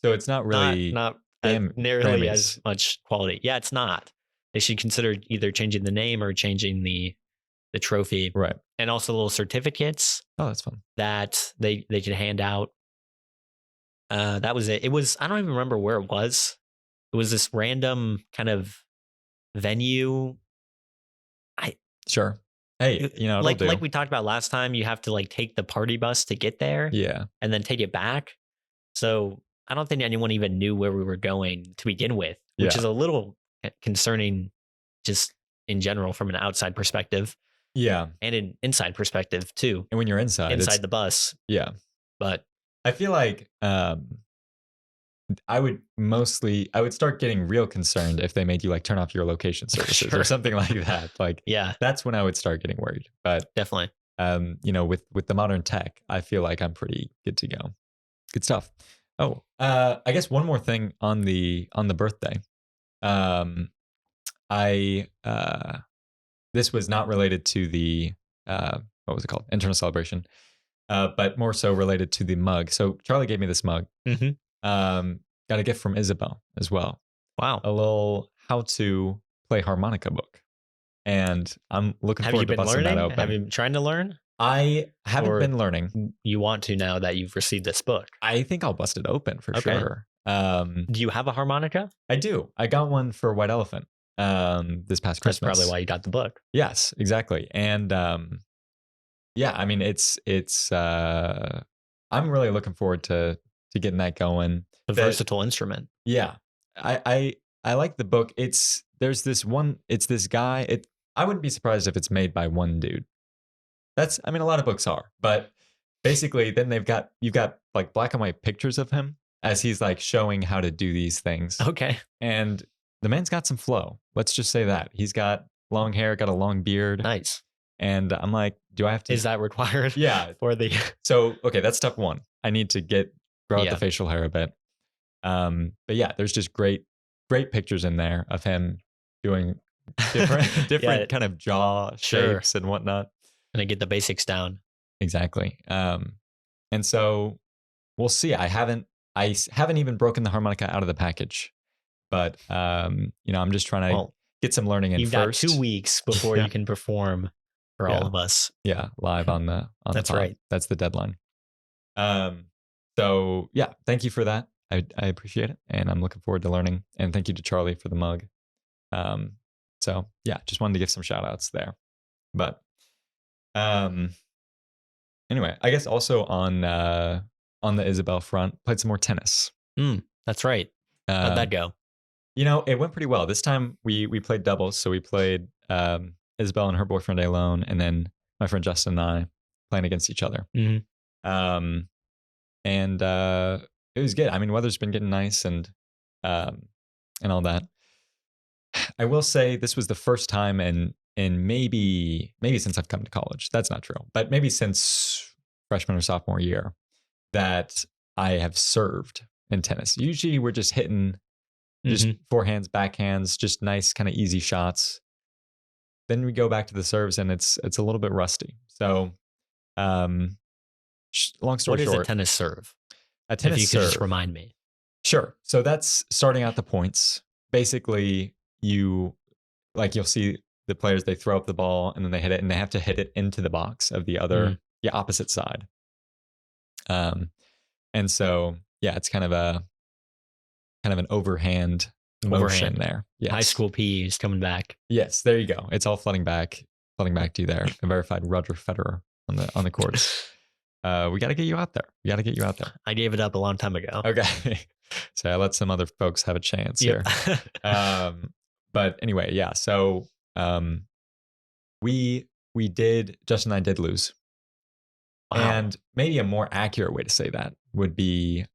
So it's not really not nearly as much quality. Yeah, it's not. They should consider either changing the name or changing the trophy. Right. And also little certificates. Oh, that's fun. That they could hand out. That was it. It was, I don't even remember where it was. It was this random kind of venue. Sure. Hey, like we talked about last time, you have to like take the party bus to get there. Yeah. And then take it back. So I don't think anyone even knew where we were going to begin with, which is a little concerning just in general from an outside perspective. Yeah. And an inside perspective too. And when you're inside the bus. Yeah. But I feel like I would start getting real concerned if they made you like turn off your location services or something like that. Like, that's when I would start getting worried. But definitely, with the modern tech, I feel like I'm pretty good to go. Good stuff. Oh, I guess one more thing on the birthday. This was not related to the what was it called? Internal celebration, but more so related to the mug. So Charlie gave me this mug. Mm-hmm. Got a gift from Isabel as well. Wow. A little how to play harmonica book. And I'm looking forward to busting that open. Have you been trying to learn? I haven't been learning. You want to now that you've received this book? I think I'll bust it open for sure. Do you have a harmonica? I do. I got one for White Elephant this past Christmas. That's probably why you got the book. Yes, exactly. And yeah, I mean it's I'm really looking forward to getting that going. A versatile instrument. Yeah. I like the book. There's this guy. I wouldn't be surprised if it's made by one dude. A lot of books are, but basically then you've got like black and white pictures of him as he's like showing how to do these things. Okay. And the man's got some flow. Let's just say that. He's got long hair, got a long beard. Nice. And I'm like, do I have to? Is that required? Yeah. So, okay, that's step one. I need to grow out the facial hair a bit. But yeah, there's just great pictures in there of him doing different kind of jaw shapes and whatnot. And I get the basics down. Exactly. And so we'll see. I haven't even broken the harmonica out of the package, but I'm just trying to get some learning in. You've first. Got 2 weeks before you can perform for all of us. Yeah, live on the That's pod. right. That's the deadline. So yeah, thank you for that. I appreciate it, and I'm looking forward to learning. And thank you to Charlie for the mug. So yeah, just wanted to give some shout outs there. But anyway, I guess also on the Isabel front, played some more tennis. That's right. How'd that go? It went pretty well. This time we played doubles, so we played Isabel and her boyfriend alone, and then my friend Justin and I playing against each other. Mm-hmm. And it was good. I mean, weather's been getting nice and all that. I will say this was the first time in maybe since I've come to college. That's not true, but maybe since freshman or sophomore year that I have served in tennis. Usually we're just hitting just forehands, backhands, just nice kind of easy shots. Then we go back to the serves and it's a little bit rusty. So long story short. What is a tennis serve? A tennis serve. If you could just remind me. Sure. So that's starting out the points. Basically, you'll see the players, they throw up the ball and then they hit it and they have to hit it into the box of the other, opposite side. And so, yeah, it's kind of an overhand motion there. Yes. High school P is coming back. Yes, there you go. It's all flooding back to you there. A verified Roger Federer on the courts. We got to get you out there. I gave it up a long time ago. Okay. So I let some other folks have a chance here. But anyway, yeah. So we Justin and I did lose. Wow. And maybe a more accurate way to say that would be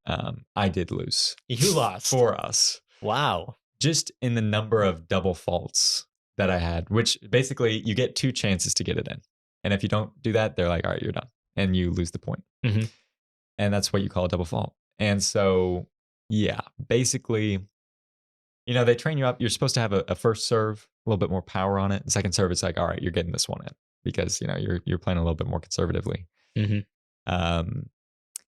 I did lose. You lost. For us. Wow. Just in the number of double faults that I had, which basically you get 2 chances to get it in. And if you don't do that, they're like, all right, you're done. And you lose the point. Mm-hmm. And that's what you call a double fault. And so, yeah, basically, they train you up. You're supposed to have a first serve, a little bit more power on it. The second serve, it's like, all right, you're getting this one in because, you're playing a little bit more conservatively. Mm-hmm.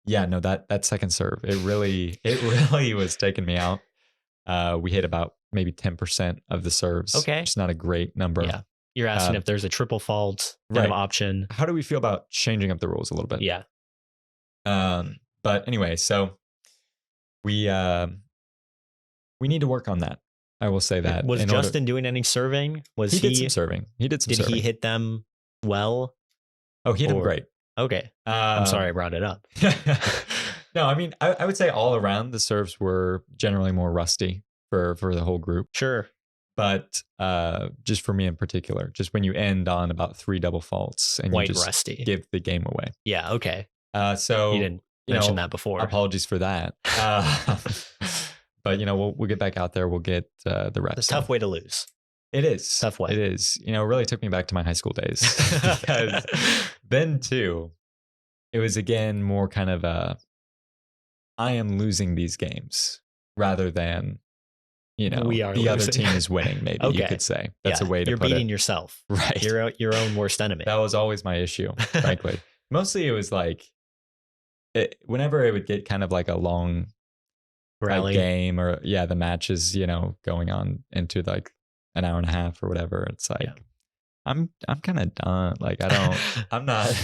Yeah, no, that second serve, it really was taking me out. We hit about maybe 10% of the serves. Okay. It's not a great number. Yeah. You're asking if there's a triple fault kind of option. How do we feel about changing up the rules a little bit? Yeah. But anyway, so we need to work on that. I will say that. Was Justin doing any serving? He did some serving. Did he hit them well? Oh, he hit them great. Okay. I'm sorry I brought it up. No, I mean, I would say all around the serves were generally more rusty for the whole group. Sure. But just for me in particular, just when you end on about 3 double faults and you just rusty. Give the game away. Yeah, okay. So you didn't mention that before. Apologies for that. But we'll get back out there. We'll get the reps. It's a tough way to lose. It is. Tough way. It is. It really took me back to my high school days. Because then too, it was again more kind of I am losing these games rather than the other team is winning, maybe okay. you could say. That's a way to You're put it. You're beating yourself. Right. Your own worst enemy. That was always my issue, frankly. Mostly it was like, whenever it would get kind of like a long game or, the matches, going on into like an hour and a half or whatever. It's like, I'm kind of done. Like, I'm not.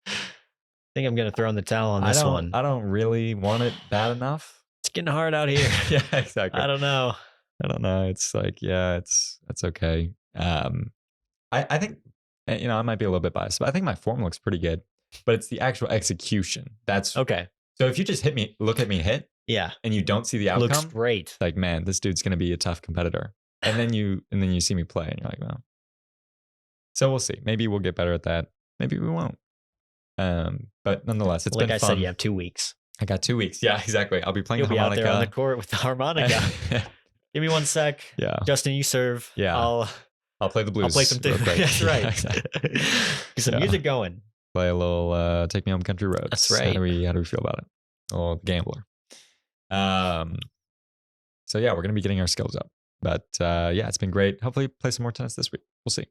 I think I'm going to throw in the towel on this one. I don't really want it bad enough. It's getting hard out here. Yeah, exactly. I don't know. It's like, it's okay. I think, I might be a little bit biased, but I think my form looks pretty good, but it's the actual execution. That's okay. So if you just look at me hit, and you don't see the outcome, looks great. Like, man, this dude's going to be a tough competitor. And then you see me play and you're like, well, so we'll see. Maybe we'll get better at that. Maybe we won't. But nonetheless, it's been fun. Like I said, you have 2 weeks. I got 2 weeks. Yeah, exactly. I'll be playing the harmonica. You'll be out there on the court with the harmonica. Give me 1 sec. Yeah. Justin, you serve. Yeah. I'll play the blues. I'll play some too. That's right. Get some music going. Play a little Take Me Home Country Roads. That's right. How do we feel about it? Oh, gambler. So yeah, we're gonna be getting our skills up. But it's been great. Hopefully play some more tennis this week. We'll see.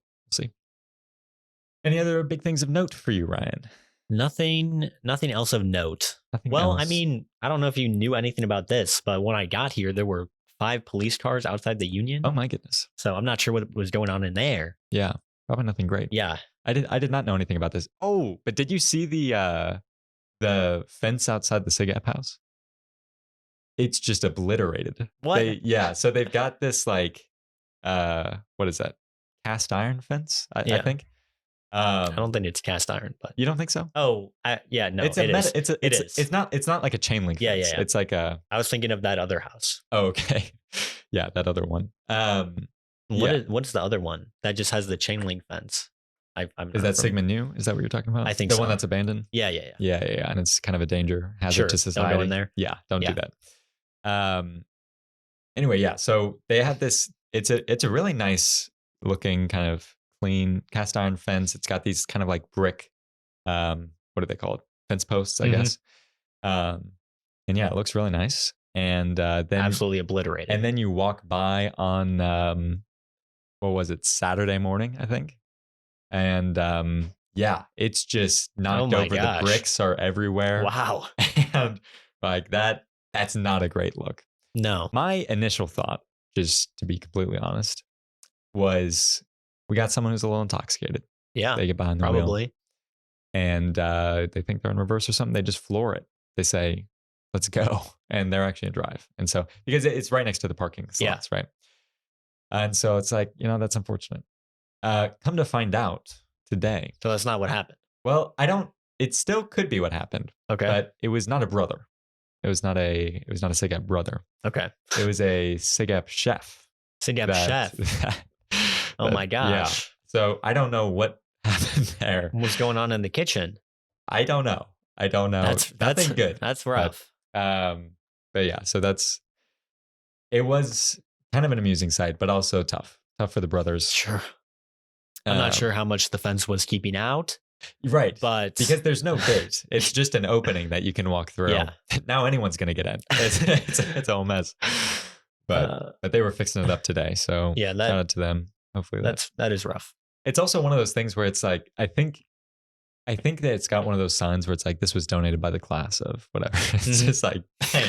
Any other big things of note for you, Ryan? Nothing else of note. I mean, I don't know if you knew anything about this, but when I got here, there were 5 police cars outside the Union. Oh my goodness. So I'm not sure what was going on in there. Yeah, probably nothing great. Yeah. I did not know anything about this. Oh, but did you see the fence outside the SIG app house? It's just obliterated. What? So they've got this like what is that? Cast iron fence, I think. I don't think it's cast iron, but you don't think so? Oh, no, It's not like a chain link fence. Yeah. It's like I was thinking of that other house. Oh, okay. Yeah, that other one. What is the other one that just has the chain link fence? Is that Sigma New? Is that what you're talking about? I think the so. one that's abandoned. Yeah. And it's kind of a danger hazard to society. Don't go in there. Yeah, don't do that. Anyway, so they had this. It's a really nice looking kind of clean cast iron fence. It's got these kind of like brick. What are they called? Fence posts, I guess. And it looks really nice. And then absolutely obliterated. And then you walk by on what was it? Saturday morning, I think. And it's just knocked over. Gosh. The bricks are everywhere. Wow. And like that's not a great look. No. My initial thought, just to be completely honest, was we got someone who's a little intoxicated. Yeah. They get behind the probably wheel. And they think they're in reverse or something. They just floor it. They say, let's go. And they're actually in drive. And so, because it's right next to the parking slots, right? And so it's like, that's unfortunate. Come to find out today. So that's not what happened. Well, it still could be what happened. Okay. But it was not a brother. It was not a SIGEP brother. Okay. It was a SIGEP chef. SIGEP chef. Oh my gosh. Yeah. So I don't know what happened there. What's going on in the kitchen? I don't know. That's nothing good. That's rough. But yeah, so it was kind of an amusing sight, but also tough for the brothers. Sure. I'm not sure how much the fence was keeping out. Right. But because there's no gate. It's just an opening that you can walk through. Yeah. Now anyone's going to get in. It's a whole mess. But they were fixing it up today. So shout out to them. Hopefully that is rough. It's also one of those things where it's like, I think that it's got one of those signs where it's like, this was donated by the class of whatever. It's just like, hey,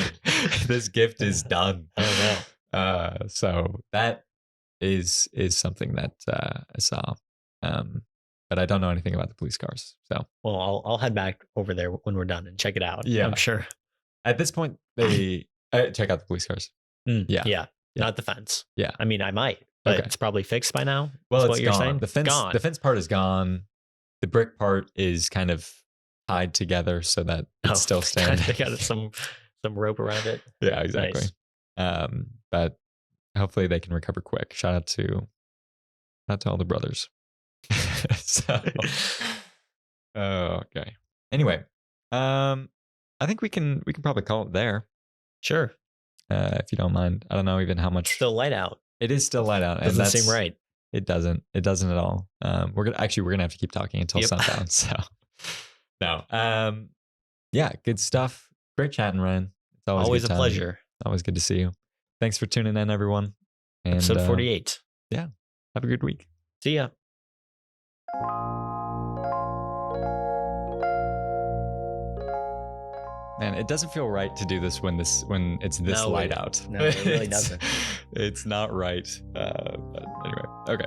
this gift is done. I don't know. So that is something that I saw. But I don't know anything about the police cars. So well, I'll head back over there when we're done and check it out. Yeah, I'm sure. At this point, they check out the police cars. Yeah, not the fence. Yeah, I mean, I might, but it's probably fixed by now. Well, it's what you're gone. saying. The fence part is gone. The brick part is kind of tied together so that it's still standing. They got some rope around it. Yeah, exactly. Nice. But hopefully they can recover quick. Shout out to all the brothers. So, okay. Anyway, I think we can probably call it there. Sure. If you don't mind. I don't know even how much. Still light out. It is still light out. Doesn't seem right. It doesn't at all. We're gonna have to keep talking until sundown. So no. Yeah, good stuff. Great chatting, Ryan. It's always a pleasure. Always good to see you. Thanks for tuning in, everyone. And, Episode 48. Yeah. Have a good week. See ya. Man, it doesn't feel right to do this when it's this light out. No, it really doesn't. It's not right. But anyway, okay.